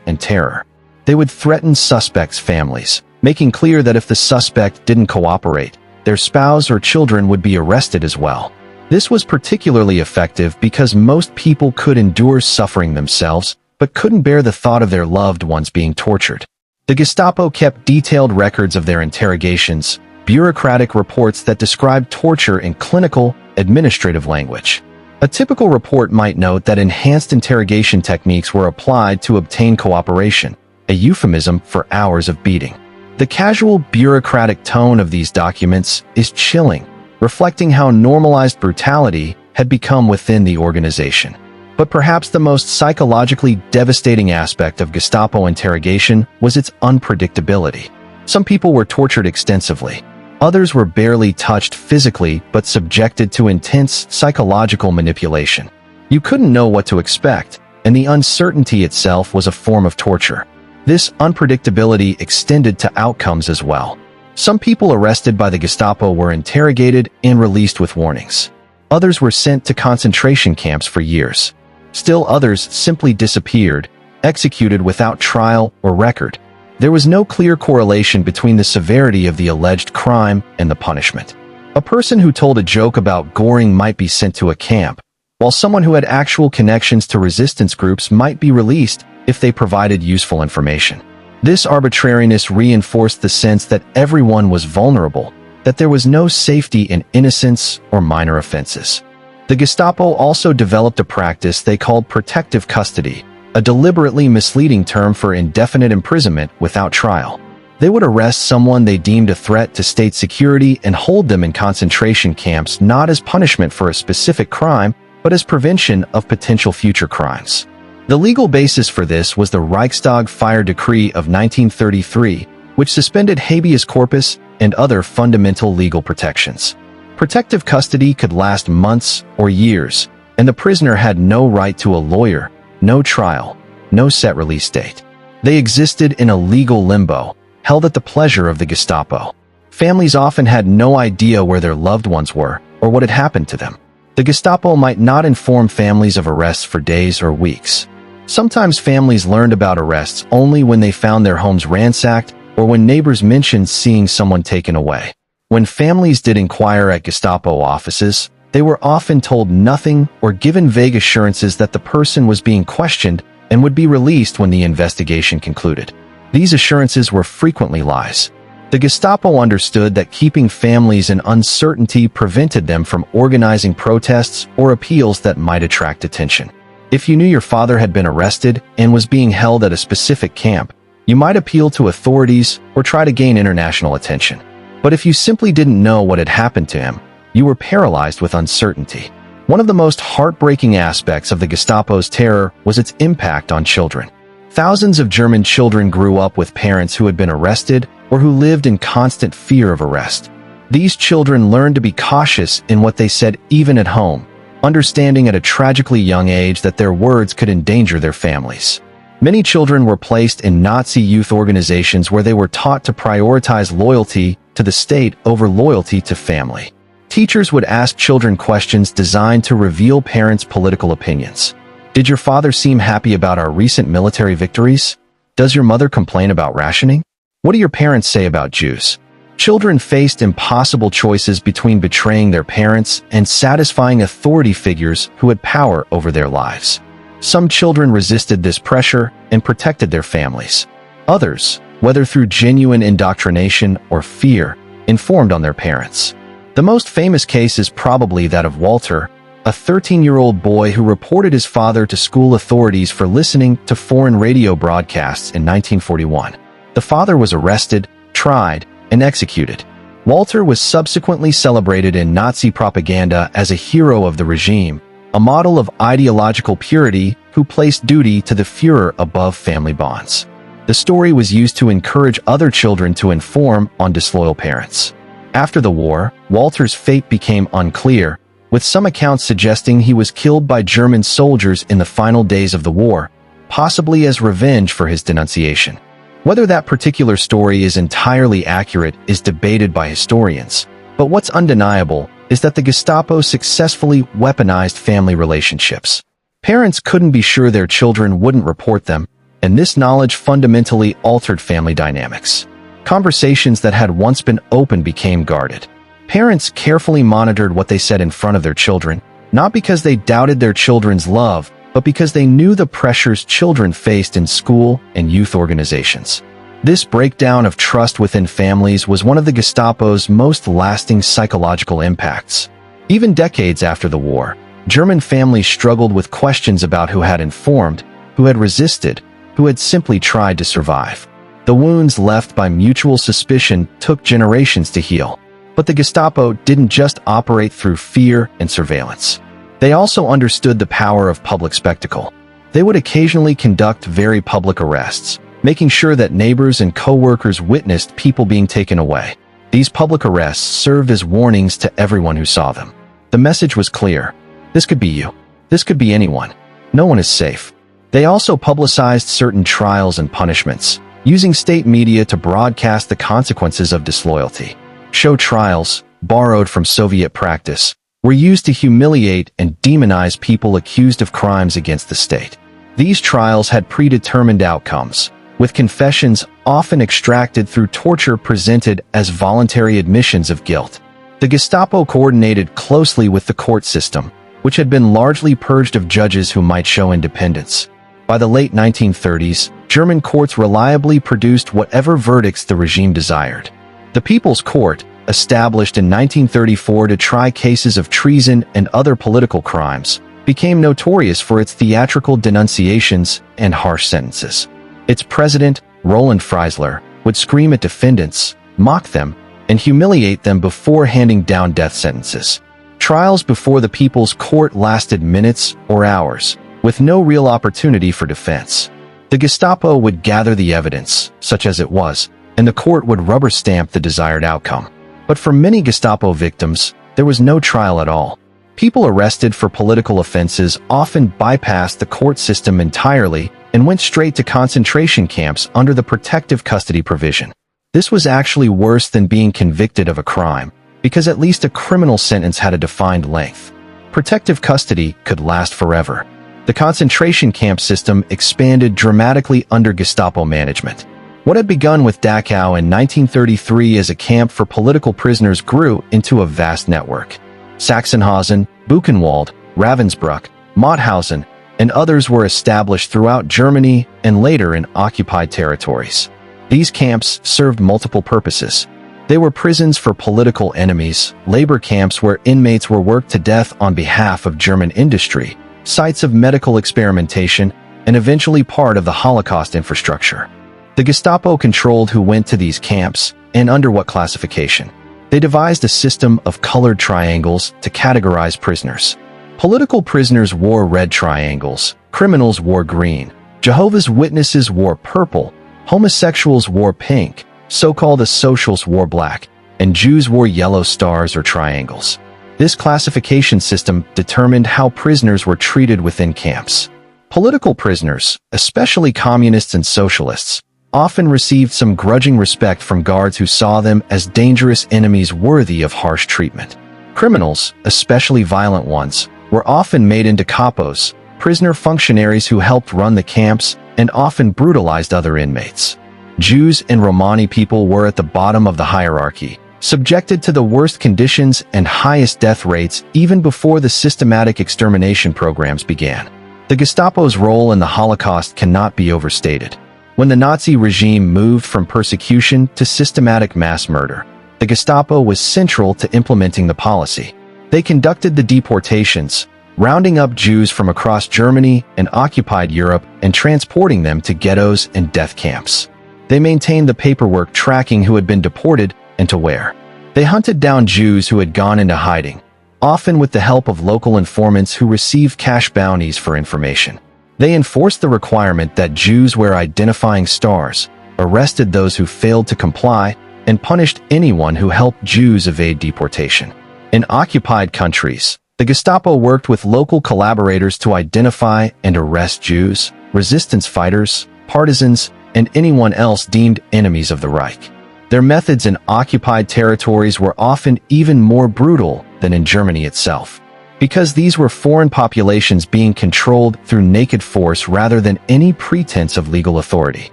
and terror. They would threaten suspects' families, making clear that if the suspect didn't cooperate, their spouse or children would be arrested as well. This was particularly effective because most people could endure suffering themselves, but couldn't bear the thought of their loved ones being tortured. The Gestapo kept detailed records of their interrogations, bureaucratic reports that described torture in clinical, administrative language. A typical report might note that enhanced interrogation techniques were applied to obtain cooperation, a euphemism for hours of beating. The casual, bureaucratic tone of these documents is chilling, reflecting how normalized brutality had become within the organization. But perhaps the most psychologically devastating aspect of Gestapo interrogation was its unpredictability. Some people were tortured extensively. Others were barely touched physically but subjected to intense psychological manipulation. You couldn't know what to expect, and the uncertainty itself was a form of torture. This unpredictability extended to outcomes as well. Some people arrested by the Gestapo were interrogated and released with warnings. Others were sent to concentration camps for years. Still others simply disappeared, executed without trial or record. There was no clear correlation between the severity of the alleged crime and the punishment. A person who told a joke about Göring might be sent to a camp, while someone who had actual connections to resistance groups might be released if they provided useful information. This arbitrariness reinforced the sense that everyone was vulnerable, that there was no safety in innocence or minor offenses. The Gestapo also developed a practice they called protective custody, a deliberately misleading term for indefinite imprisonment without trial. They would arrest someone they deemed a threat to state security and hold them in concentration camps not as punishment for a specific crime, but as prevention of potential future crimes. The legal basis for this was the Reichstag Fire Decree of 1933, which suspended habeas corpus and other fundamental legal protections. Protective custody could last months or years, and the prisoner had no right to a lawyer, no trial, no set release date. They existed in a legal limbo, held at the pleasure of the Gestapo. Families often had no idea where their loved ones were or what had happened to them. The Gestapo might not inform families of arrests for days or weeks. Sometimes families learned about arrests only when they found their homes ransacked or when neighbors mentioned seeing someone taken away. When families did inquire at Gestapo offices, they were often told nothing or given vague assurances that the person was being questioned and would be released when the investigation concluded. These assurances were frequently lies. The Gestapo understood that keeping families in uncertainty prevented them from organizing protests or appeals that might attract attention. If you knew your father had been arrested and was being held at a specific camp, you might appeal to authorities or try to gain international attention. But if you simply didn't know what had happened to him, you were paralyzed with uncertainty. One of the most heartbreaking aspects of the Gestapo's terror was its impact on children. Thousands of German children grew up with parents who had been arrested or who lived in constant fear of arrest. These children learned to be cautious in what they said even at home, understanding at a tragically young age that their words could endanger their families. Many children were placed in Nazi youth organizations where they were taught to prioritize loyalty to the state over loyalty to family. Teachers would ask children questions designed to reveal parents' political opinions. Did your father seem happy about our recent military victories? Does your mother complain about rationing? What do your parents say about Jews? Children faced impossible choices between betraying their parents and satisfying authority figures who had power over their lives. Some children resisted this pressure and protected their families. Others, whether through genuine indoctrination or fear, informed on their parents. The most famous case is probably that of Walter, a 13-year-old boy who reported his father to school authorities for listening to foreign radio broadcasts in 1941. The father was arrested, tried, and executed. Walter was subsequently celebrated in Nazi propaganda as a hero of the regime, a model of ideological purity who placed duty to the Führer above family bonds. The story was used to encourage other children to inform on disloyal parents. After the war, Walter's fate became unclear, with some accounts suggesting he was killed by German soldiers in the final days of the war, possibly as revenge for his denunciation. Whether that particular story is entirely accurate is debated by historians, but what's undeniable is that the Gestapo successfully weaponized family relationships. Parents couldn't be sure their children wouldn't report them, and this knowledge fundamentally altered family dynamics. Conversations that had once been open became guarded. Parents carefully monitored what they said in front of their children, not because they doubted their children's love, but because they knew the pressures children faced in school and youth organizations. This breakdown of trust within families was one of the Gestapo's most lasting psychological impacts. Even decades after the war, German families struggled with questions about who had informed, who had resisted, who had simply tried to survive. The wounds left by mutual suspicion took generations to heal. But the Gestapo didn't just operate through fear and surveillance. They also understood the power of public spectacle. They would occasionally conduct very public arrests, making sure that neighbors and co-workers witnessed people being taken away. These public arrests served as warnings to everyone who saw them. The message was clear. This could be you. This could be anyone. No one is safe. They also publicized certain trials and punishments, using state media to broadcast the consequences of disloyalty. Show trials, borrowed from Soviet practice, were used to humiliate and demonize people accused of crimes against the state. These trials had predetermined outcomes, with confessions often extracted through torture presented as voluntary admissions of guilt. The Gestapo coordinated closely with the court system, which had been largely purged of judges who might show independence. By the late 1930s, German courts reliably produced whatever verdicts the regime desired. The People's Court, established in 1934 to try cases of treason and other political crimes, became notorious for its theatrical denunciations and harsh sentences. Its president, Roland Freisler, would scream at defendants, mock them, and humiliate them before handing down death sentences. Trials before the People's Court lasted minutes or hours, with no real opportunity for defense. The Gestapo would gather the evidence, such as it was, and the court would rubber stamp the desired outcome. But for many Gestapo victims, there was no trial at all. People arrested for political offenses often bypassed the court system entirely and went straight to concentration camps under the protective custody provision. This was actually worse than being convicted of a crime, because at least a criminal sentence had a defined length. Protective custody could last forever. The concentration camp system expanded dramatically under Gestapo management. What had begun with Dachau in 1933 as a camp for political prisoners grew into a vast network. Sachsenhausen, Buchenwald, Ravensbrück, Mauthausen, and others were established throughout Germany and later in occupied territories. These camps served multiple purposes. They were prisons for political enemies, labor camps where inmates were worked to death on behalf of German industry, sites of medical experimentation, and eventually part of the Holocaust infrastructure. The Gestapo controlled who went to these camps and under what classification. They devised a system of colored triangles to categorize prisoners. Political prisoners wore red triangles, criminals wore green, Jehovah's Witnesses wore purple, homosexuals wore pink, so-called asocials wore black, and Jews wore yellow stars or triangles. This classification system determined how prisoners were treated within camps. Political prisoners, especially communists and socialists, often received some grudging respect from guards who saw them as dangerous enemies worthy of harsh treatment. Criminals, especially violent ones, were often made into capos, prisoner functionaries who helped run the camps and often brutalized other inmates. Jews and Romani people were at the bottom of the hierarchy, subjected to the worst conditions and highest death rates even before the systematic extermination programs began. The Gestapo's role in the Holocaust cannot be overstated. When the Nazi regime moved from persecution to systematic mass murder, the Gestapo was central to implementing the policy. They conducted the deportations, rounding up Jews from across Germany and occupied Europe and transporting them to ghettos and death camps. They maintained the paperwork tracking who had been deported and to where. They hunted down Jews who had gone into hiding, often with the help of local informants who received cash bounties for information. They enforced the requirement that Jews wear identifying stars, arrested those who failed to comply, and punished anyone who helped Jews evade deportation. In occupied countries, the Gestapo worked with local collaborators to identify and arrest Jews, resistance fighters, partisans, and anyone else deemed enemies of the Reich. Their methods in occupied territories were often even more brutal than in Germany itself, because these were foreign populations being controlled through naked force rather than any pretense of legal authority.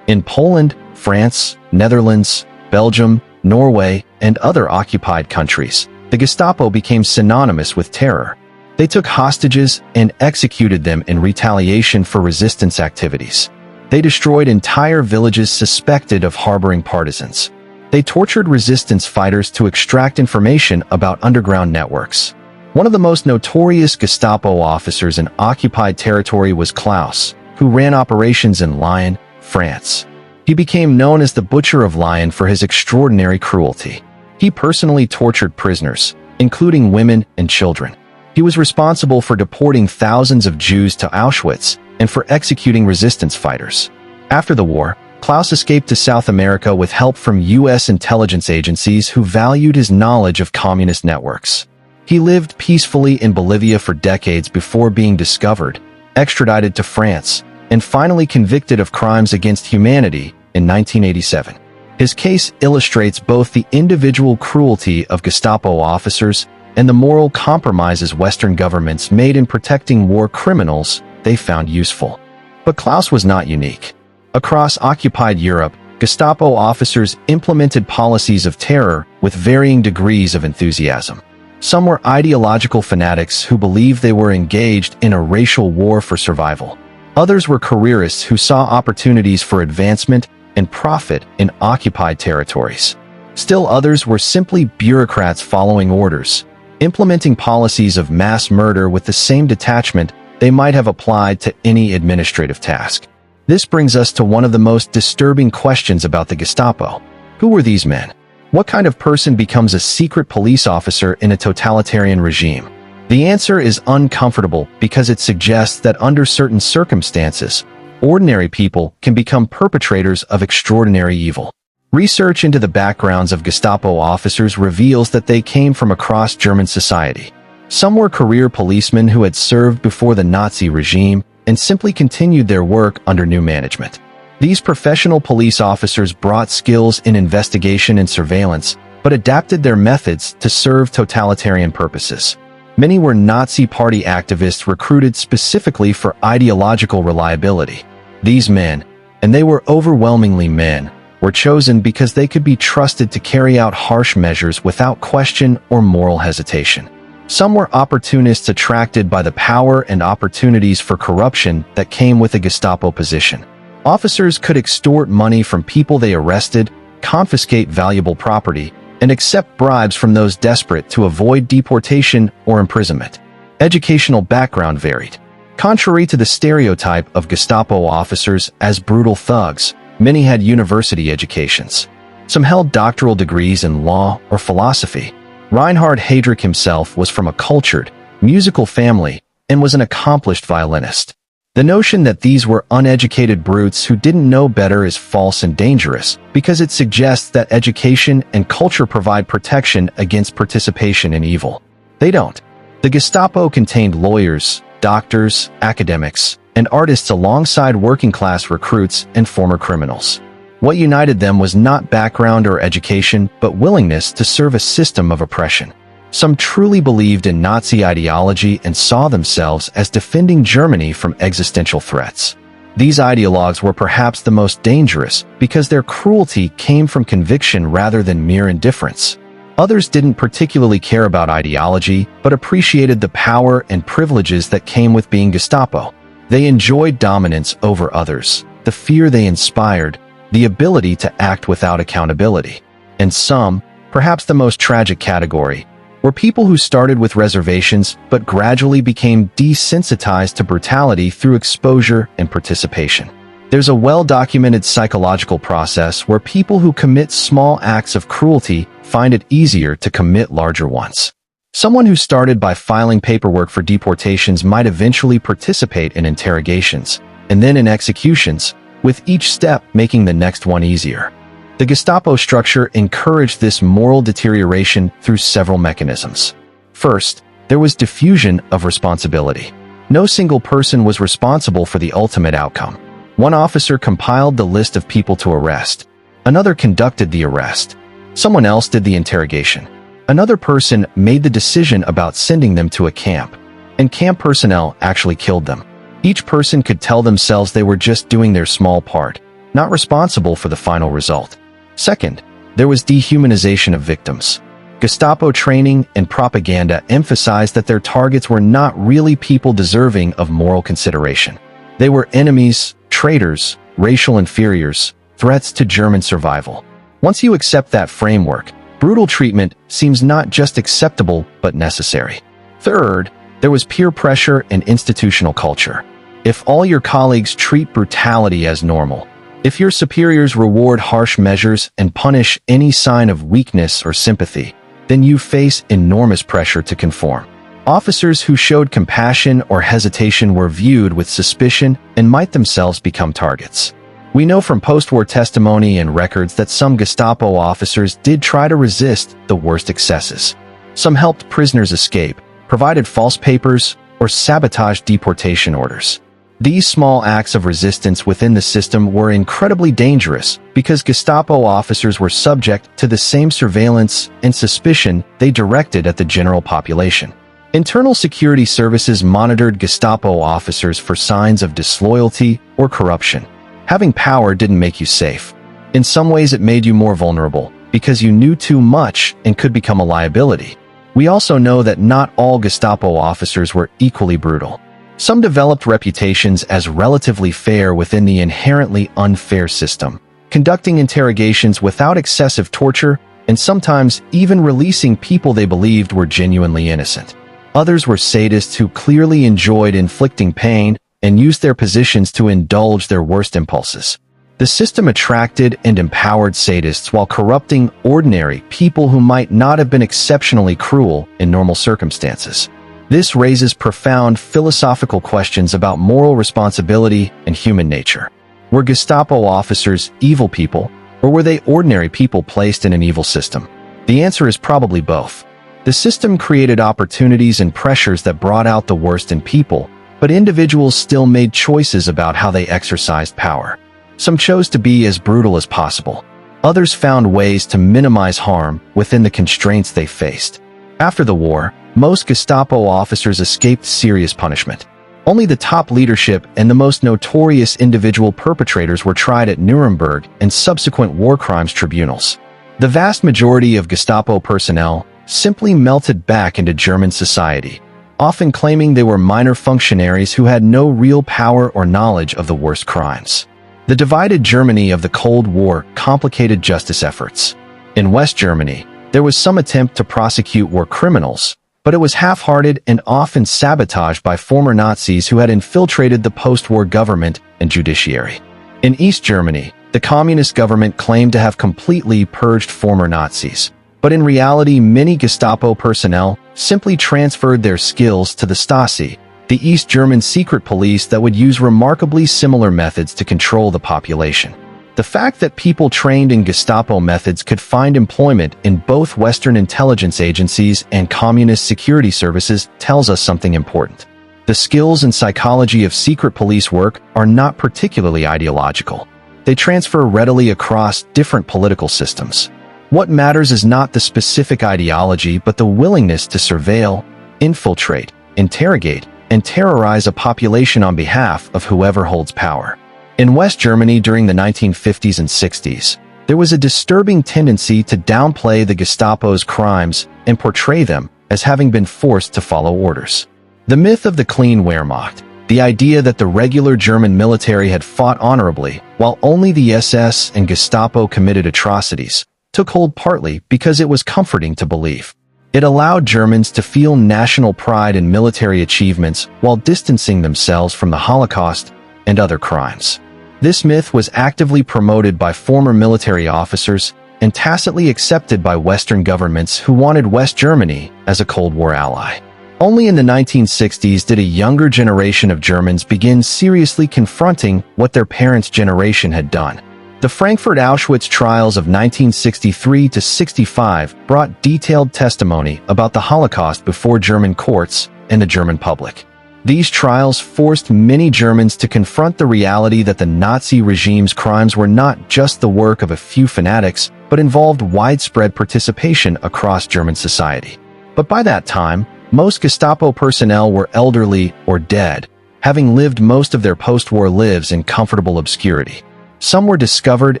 In Poland, France, Netherlands, Belgium, Norway, and other occupied countries, the Gestapo became synonymous with terror. They took hostages and executed them in retaliation for resistance activities. They destroyed entire villages suspected of harboring partisans. They tortured resistance fighters to extract information about underground networks. One of the most notorious Gestapo officers in occupied territory was Klaus, who ran operations in Lyon, France. He became known as the Butcher of Lyon for his extraordinary cruelty. He personally tortured prisoners, including women and children. He was responsible for deporting thousands of Jews to Auschwitz and for executing resistance fighters. After the war, Klaus escaped to South America with help from U.S. intelligence agencies who valued his knowledge of communist networks. He lived peacefully in Bolivia for decades before being discovered, extradited to France, and finally convicted of crimes against humanity in 1987. His case illustrates both the individual cruelty of Gestapo officers and the moral compromises Western governments made in protecting war criminals they found useful. But Klaus was not unique. Across occupied Europe, Gestapo officers implemented policies of terror with varying degrees of enthusiasm. Some were ideological fanatics who believed they were engaged in a racial war for survival. Others were careerists who saw opportunities for advancement and profit in occupied territories. Still others were simply bureaucrats following orders, implementing policies of mass murder with the same detachment they might have applied to any administrative task. This brings us to one of the most disturbing questions about the Gestapo. Who were these men? What kind of person becomes a secret police officer in a totalitarian regime? The answer is uncomfortable because it suggests that under certain circumstances, ordinary people can become perpetrators of extraordinary evil. Research into the backgrounds of Gestapo officers reveals that they came from across German society. Some were career policemen who had served before the Nazi regime and simply continued their work under new management. These professional police officers brought skills in investigation and surveillance, but adapted their methods to serve totalitarian purposes. Many were Nazi Party activists recruited specifically for ideological reliability. These men, and they were overwhelmingly men, were chosen because they could be trusted to carry out harsh measures without question or moral hesitation. Some were opportunists attracted by the power and opportunities for corruption that came with a Gestapo position. Officers could extort money from people they arrested, confiscate valuable property, and accept bribes from those desperate to avoid deportation or imprisonment. Educational background varied. Contrary to the stereotype of Gestapo officers as brutal thugs, many had university educations. Some held doctoral degrees in law or philosophy. Reinhard Heydrich himself was from a cultured, musical family and was an accomplished violinist. The notion that these were uneducated brutes who didn't know better is false and dangerous because it suggests that education and culture provide protection against participation in evil. They don't. The Gestapo contained lawyers, doctors, academics, and artists alongside working-class recruits and former criminals. What united them was not background or education, but willingness to serve a system of oppression. Some truly believed in Nazi ideology and saw themselves as defending Germany from existential threats. These ideologues were perhaps the most dangerous because their cruelty came from conviction rather than mere indifference. Others didn't particularly care about ideology, but appreciated the power and privileges that came with being Gestapo. They enjoyed dominance over others, the fear they inspired, the ability to act without accountability. And some, perhaps the most tragic category, were people who started with reservations but gradually became desensitized to brutality through exposure and participation. There's a well-documented psychological process where people who commit small acts of cruelty find it easier to commit larger ones. Someone who started by filing paperwork for deportations might eventually participate in interrogations, and then in executions, with each step making the next one easier. The Gestapo structure encouraged this moral deterioration through several mechanisms. First, there was diffusion of responsibility. No single person was responsible for the ultimate outcome. One officer compiled the list of people to arrest. Another conducted the arrest. Someone else did the interrogation. Another person made the decision about sending them to a camp. And camp personnel actually killed them. Each person could tell themselves they were just doing their small part, not responsible for the final result. Second, There was dehumanization of victims. Gestapo training and propaganda emphasized that their targets were not really people deserving of moral consideration. They were enemies, traitors, racial inferiors, threats to German survival. Once you accept that framework, brutal treatment seems not just acceptable but necessary. Third, there was peer pressure and institutional culture. If all your colleagues treat brutality as normal, if your superiors reward harsh measures and punish any sign of weakness or sympathy, then you face enormous pressure to conform. Officers who showed compassion or hesitation were viewed with suspicion and might themselves become targets. We know from post-war testimony and records that some Gestapo officers did try to resist the worst excesses. Some helped prisoners escape, provided false papers, or sabotaged deportation orders. These small acts of resistance within the system were incredibly dangerous because Gestapo officers were subject to the same surveillance and suspicion they directed at the general population. Internal security services monitored Gestapo officers for signs of disloyalty or corruption. Having power didn't make you safe. In some ways, it made you more vulnerable because you knew too much and could become a liability. We also know that not all Gestapo officers were equally brutal. Some developed reputations as relatively fair within the inherently unfair system, conducting interrogations without excessive torture and sometimes even releasing people they believed were genuinely innocent. Others were sadists who clearly enjoyed inflicting pain and used their positions to indulge their worst impulses. The system attracted and empowered sadists while corrupting ordinary people who might not have been exceptionally cruel in normal circumstances. This raises profound philosophical questions about moral responsibility and human nature. Were Gestapo officers evil people, or were they ordinary people placed in an evil system? The answer is probably both. The system created opportunities and pressures that brought out the worst in people, but individuals still made choices about how they exercised power. Some chose to be as brutal as possible. Others found ways to minimize harm within the constraints they faced. After the war, most Gestapo officers escaped serious punishment. Only the top leadership and the most notorious individual perpetrators were tried at Nuremberg and subsequent war crimes tribunals. The vast majority of Gestapo personnel simply melted back into German society, often claiming they were minor functionaries who had no real power or knowledge of the worst crimes. The divided Germany of the Cold War complicated justice efforts. In West Germany, there was some attempt to prosecute war criminals, but it was half-hearted and often sabotaged by former Nazis who had infiltrated the post-war government and judiciary. In East Germany, the communist government claimed to have completely purged former Nazis, but in reality many Gestapo personnel simply transferred their skills to the Stasi, the East German secret police that would use remarkably similar methods to control the population. The fact that people trained in Gestapo methods could find employment in both Western intelligence agencies and communist security services tells us something important. The skills and psychology of secret police work are not particularly ideological. They transfer readily across different political systems. What matters is not the specific ideology but the willingness to surveil, infiltrate, interrogate, and terrorize a population on behalf of whoever holds power. In West Germany during the 1950s and 60s, there was a disturbing tendency to downplay the Gestapo's crimes and portray them as having been forced to follow orders. The myth of the clean Wehrmacht, the idea that the regular German military had fought honorably while only the SS and Gestapo committed atrocities, took hold partly because it was comforting to believe. It allowed Germans to feel national pride in military achievements while distancing themselves from the Holocaust and other crimes. This myth was actively promoted by former military officers and tacitly accepted by Western governments who wanted West Germany as a Cold War ally. Only in the 1960s did a younger generation of Germans begin seriously confronting what their parents' generation had done. The Frankfurt Auschwitz trials of 1963 to 65 brought detailed testimony about the Holocaust before German courts and the German public. These trials forced many Germans to confront the reality that the Nazi regime's crimes were not just the work of a few fanatics, but involved widespread participation across German society. But by that time, most Gestapo personnel were elderly or dead, having lived most of their post-war lives in comfortable obscurity. Some were discovered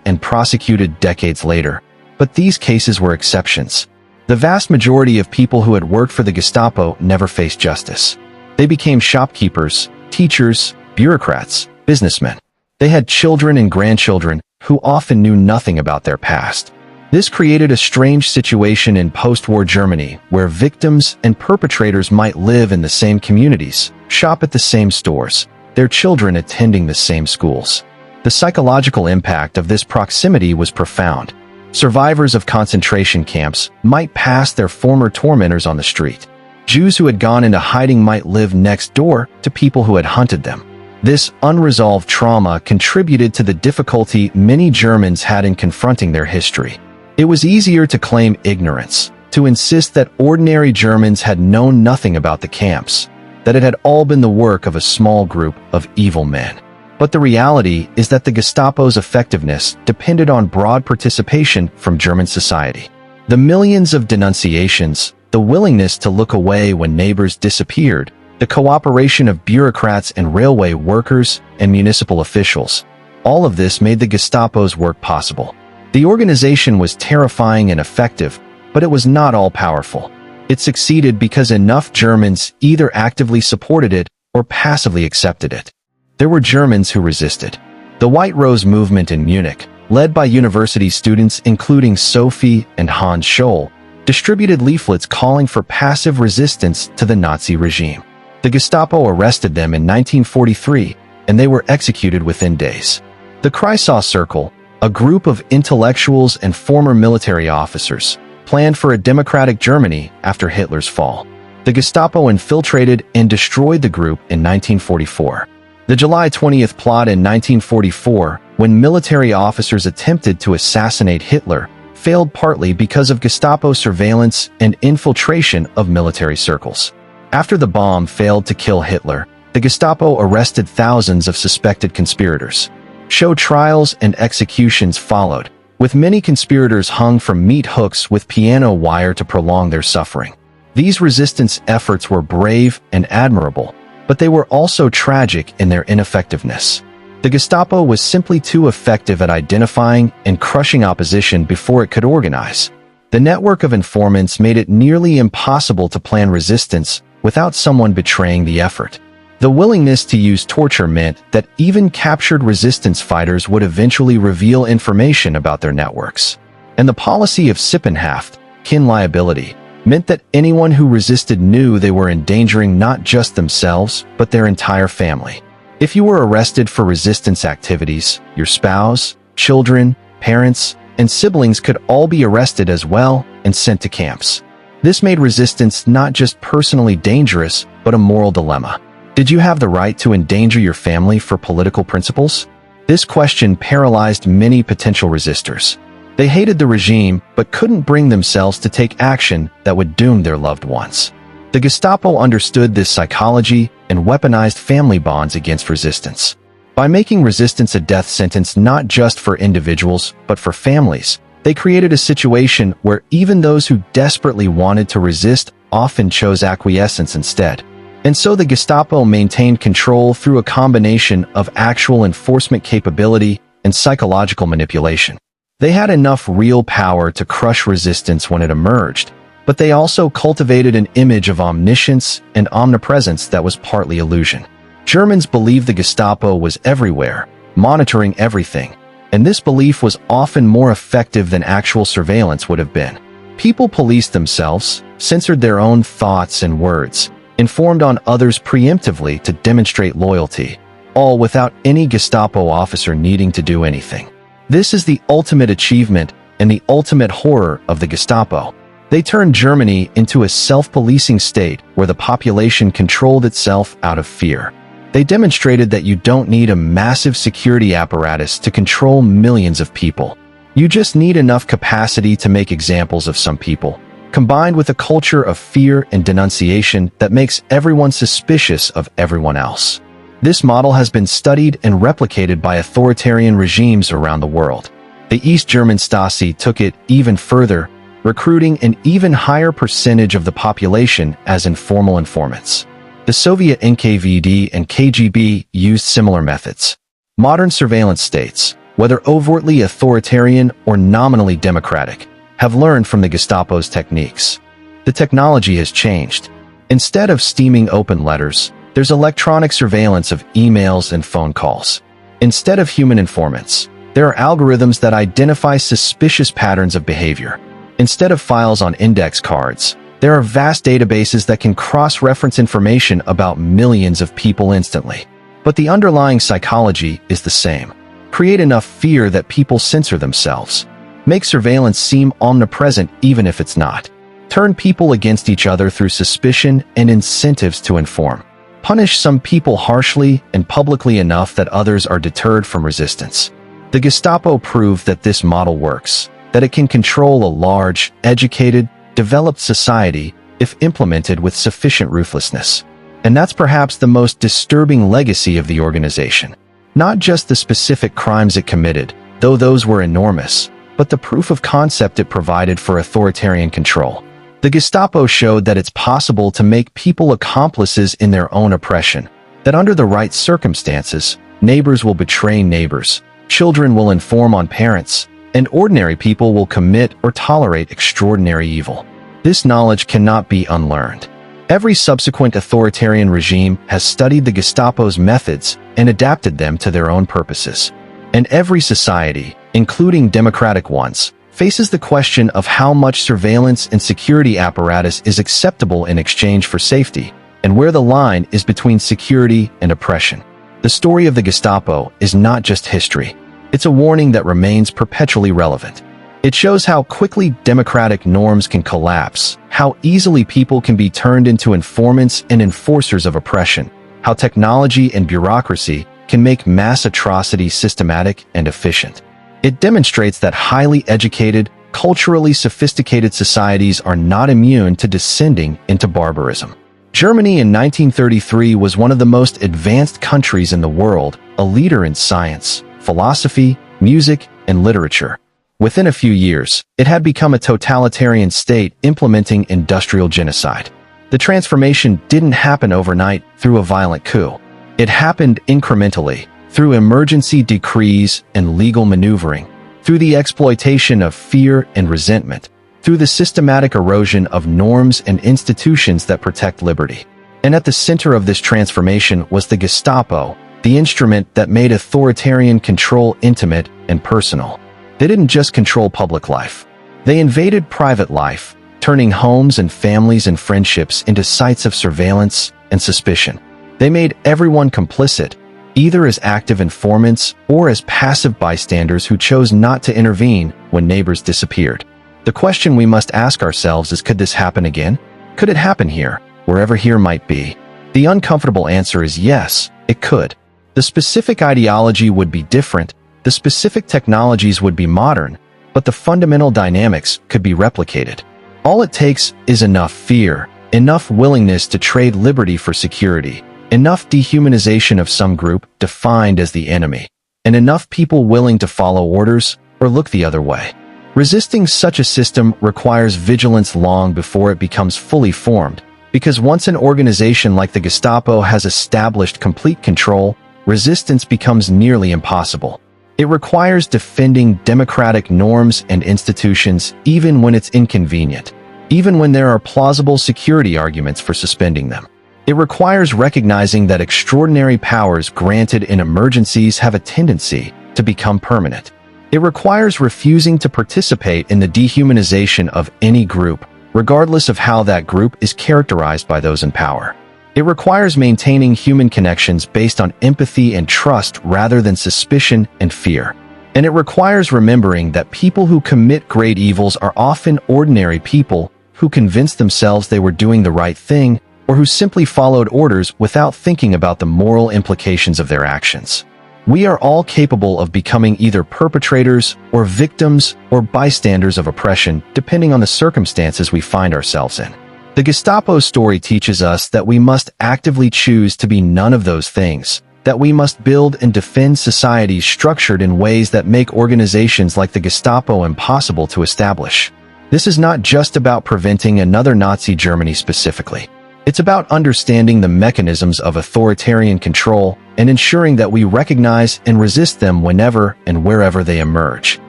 and prosecuted decades later, But these cases were exceptions. The vast majority of people who had worked for the Gestapo never faced justice. They became shopkeepers, teachers, bureaucrats, businessmen. They had children and grandchildren who often knew nothing about their past. This created a strange situation in post-war Germany where victims and perpetrators might live in the same communities, shop at the same stores, their children attending the same schools. The psychological impact of this proximity was profound. Survivors of concentration camps might pass their former tormentors on the street. Jews who had gone into hiding might live next door to people who had hunted them. This unresolved trauma contributed to the difficulty many Germans had in confronting their history. It was easier to claim ignorance, to insist that ordinary Germans had known nothing about the camps, that it had all been the work of a small group of evil men. But the reality is that the Gestapo's effectiveness depended on broad participation from German society. The millions of denunciations, the willingness to look away when neighbors disappeared, the cooperation of bureaucrats and railway workers and municipal officials, all of this made the Gestapo's work possible. The organization was terrifying and effective, but it was not all-powerful. It succeeded because enough Germans either actively supported it or passively accepted it. There were Germans who resisted. The White Rose movement in Munich, led by university students including Sophie and Hans Scholl, distributed leaflets calling for passive resistance to the Nazi regime. The Gestapo arrested them in 1943, and they were executed within days. The Kreisau Circle, a group of intellectuals and former military officers, planned for a democratic Germany after Hitler's fall. The Gestapo infiltrated and destroyed the group in 1944. The July 20th plot in 1944, when military officers attempted to assassinate Hitler, failed partly because of Gestapo surveillance and infiltration of military circles. After the bomb failed to kill Hitler, the Gestapo arrested thousands of suspected conspirators. Show trials and executions followed, with many conspirators hung from meat hooks with piano wire to prolong their suffering. These resistance efforts were brave and admirable, but they were also tragic in their ineffectiveness. The Gestapo was simply too effective at identifying and crushing opposition before it could organize. The network of informants made it nearly impossible to plan resistance without someone betraying the effort. The willingness to use torture meant that even captured resistance fighters would eventually reveal information about their networks. And the policy of Sippenhaft, kin liability, meant that anyone who resisted knew they were endangering not just themselves, but their entire family. If you were arrested for resistance activities, your spouse, children, parents, and siblings could all be arrested as well and sent to camps. This made resistance not just personally dangerous, but a moral dilemma. Did you have the right to endanger your family for political principles? This question paralyzed many potential resistors. They hated the regime, but couldn't bring themselves to take action that would doom their loved ones. The Gestapo understood this psychology and weaponized family bonds against resistance. By making resistance a death sentence not just for individuals, but for families, they created a situation where even those who desperately wanted to resist often chose acquiescence instead. And so the Gestapo maintained control through a combination of actual enforcement capability and psychological manipulation. They had enough real power to crush resistance when it emerged, but they also cultivated an image of omniscience and omnipresence that was partly illusion. Germans believed the Gestapo was everywhere, monitoring everything, and this belief was often more effective than actual surveillance would have been. People policed themselves, censored their own thoughts and words, informed on others preemptively to demonstrate loyalty, all without any Gestapo officer needing to do anything. This is the ultimate achievement and the ultimate horror of the Gestapo. They turned Germany into a self-policing state where the population controlled itself out of fear. They demonstrated that you don't need a massive security apparatus to control millions of people. You just need enough capacity to make examples of some people, combined with a culture of fear and denunciation that makes everyone suspicious of everyone else. This model has been studied and replicated by authoritarian regimes around the world. The East German Stasi took it even further, recruiting an even higher percentage of the population as informal informants. The Soviet NKVD and KGB used similar methods. Modern surveillance states, whether overtly authoritarian or nominally democratic, have learned from the Gestapo's techniques. The technology has changed. Instead of steaming open letters, there's electronic surveillance of emails and phone calls. Instead of human informants, there are algorithms that identify suspicious patterns of behavior. Instead of files on index cards, there are vast databases that can cross-reference information about millions of people instantly. But the underlying psychology is the same. Create enough fear that people censor themselves. Make surveillance seem omnipresent even if it's not. Turn people against each other through suspicion and incentives to inform. Punish some people harshly and publicly enough that others are deterred from resistance. The Gestapo proved that this model works, that it can control a large, educated, developed society if implemented with sufficient ruthlessness. And that's perhaps the most disturbing legacy of the organization. Not just the specific crimes it committed, though those were enormous, but the proof of concept it provided for authoritarian control. The Gestapo showed that it's possible to make people accomplices in their own oppression, that under the right circumstances, neighbors will betray neighbors, children will inform on parents, and ordinary people will commit or tolerate extraordinary evil. This knowledge cannot be unlearned. Every subsequent authoritarian regime has studied the Gestapo's methods and adapted them to their own purposes. And every society, including democratic ones, faces the question of how much surveillance and security apparatus is acceptable in exchange for safety, and where the line is between security and oppression. The story of the Gestapo is not just history. It's a warning that remains perpetually relevant. It shows how quickly democratic norms can collapse, how easily people can be turned into informants and enforcers of oppression, how technology and bureaucracy can make mass atrocities systematic and efficient. It demonstrates that highly educated, culturally sophisticated societies are not immune to descending into barbarism. Germany in 1933 was one of the most advanced countries in the world, a leader in science, philosophy, music, and literature. Within a few years, it had become a totalitarian state implementing industrial genocide. The transformation didn't happen overnight through a violent coup. It happened incrementally, through emergency decrees and legal maneuvering, through the exploitation of fear and resentment, through the systematic erosion of norms and institutions that protect liberty. And at the center of this transformation was the Gestapo, the instrument that made authoritarian control intimate and personal. They didn't just control public life. They invaded private life, turning homes and families and friendships into sites of surveillance and suspicion. They made everyone complicit, either as active informants or as passive bystanders who chose not to intervene when neighbors disappeared. The question we must ask ourselves is, could this happen again? Could it happen here, wherever here might be? The uncomfortable answer is yes, it could. The specific ideology would be different, the specific technologies would be modern, but the fundamental dynamics could be replicated. All it takes is enough fear, enough willingness to trade liberty for security, enough dehumanization of some group defined as the enemy, and enough people willing to follow orders or look the other way. Resisting such a system requires vigilance long before it becomes fully formed, because once an organization like the Gestapo has established complete control, resistance becomes nearly impossible. It requires defending democratic norms and institutions even when it's inconvenient, even when there are plausible security arguments for suspending them. It requires recognizing that extraordinary powers granted in emergencies have a tendency to become permanent. It requires refusing to participate in the dehumanization of any group, regardless of how that group is characterized by those in power. It requires maintaining human connections based on empathy and trust rather than suspicion and fear. And it requires remembering that people who commit great evils are often ordinary people who convinced themselves they were doing the right thing or who simply followed orders without thinking about the moral implications of their actions. We are all capable of becoming either perpetrators or victims or bystanders of oppression, depending on the circumstances we find ourselves in. The Gestapo's story teaches us that we must actively choose to be none of those things, that we must build and defend societies structured in ways that make organizations like the Gestapo impossible to establish. This is not just about preventing another Nazi Germany specifically. It's about understanding the mechanisms of authoritarian control, and ensuring that we recognize and resist them whenever and wherever they emerge.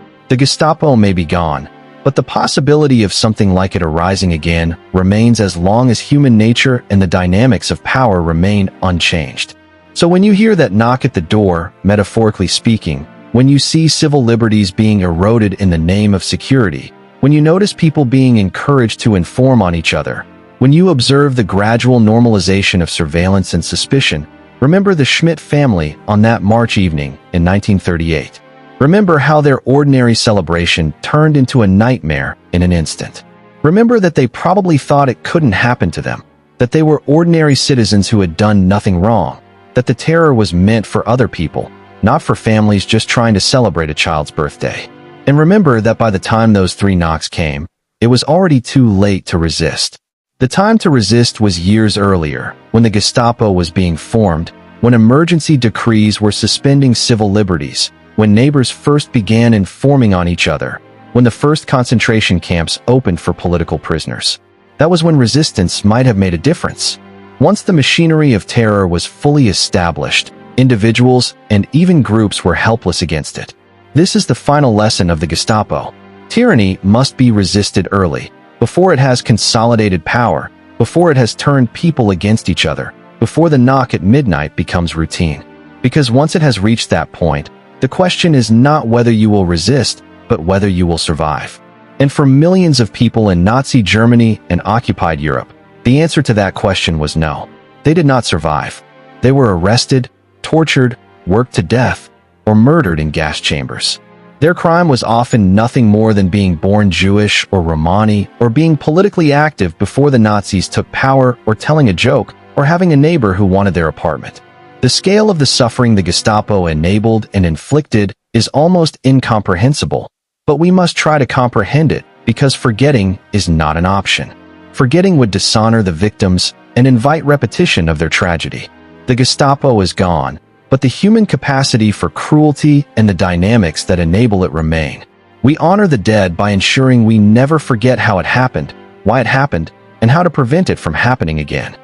The Gestapo may be gone, but the possibility of something like it arising again remains as long as human nature and the dynamics of power remain unchanged. So when you hear that knock at the door, metaphorically speaking, when you see civil liberties being eroded in the name of security, when you notice people being encouraged to inform on each other, when you observe the gradual normalization of surveillance and suspicion, remember the Schmidt family on that March evening in 1938. Remember how their ordinary celebration turned into a nightmare in an instant. Remember that they probably thought it couldn't happen to them, that they were ordinary citizens who had done nothing wrong, that the terror was meant for other people, not for families just trying to celebrate a child's birthday. And remember that by the time those 3 knocks came, it was already too late to resist. The time to resist was years earlier, when the Gestapo was being formed, when emergency decrees were suspending civil liberties, when neighbors first began informing on each other, when the first concentration camps opened for political prisoners. That was when resistance might have made a difference. Once the machinery of terror was fully established, individuals and even groups were helpless against it. This is the final lesson of the Gestapo. Tyranny must be resisted early, before it has consolidated power, before it has turned people against each other, before the knock at midnight becomes routine. Because once it has reached that point, the question is not whether you will resist, but whether you will survive. And for millions of people in Nazi Germany and occupied Europe, the answer to that question was no. They did not survive. They were arrested, tortured, worked to death, or murdered in gas chambers. Their crime was often nothing more than being born Jewish or Romani, or being politically active before the Nazis took power, or telling a joke, or having a neighbor who wanted their apartment. The scale of the suffering the Gestapo enabled and inflicted is almost incomprehensible, but we must try to comprehend it, because forgetting is not an option. Forgetting would dishonor the victims and invite repetition of their tragedy. The Gestapo is gone, but the human capacity for cruelty and the dynamics that enable it remain. We honor the dead by ensuring we never forget how it happened, why it happened, and how to prevent it from happening again.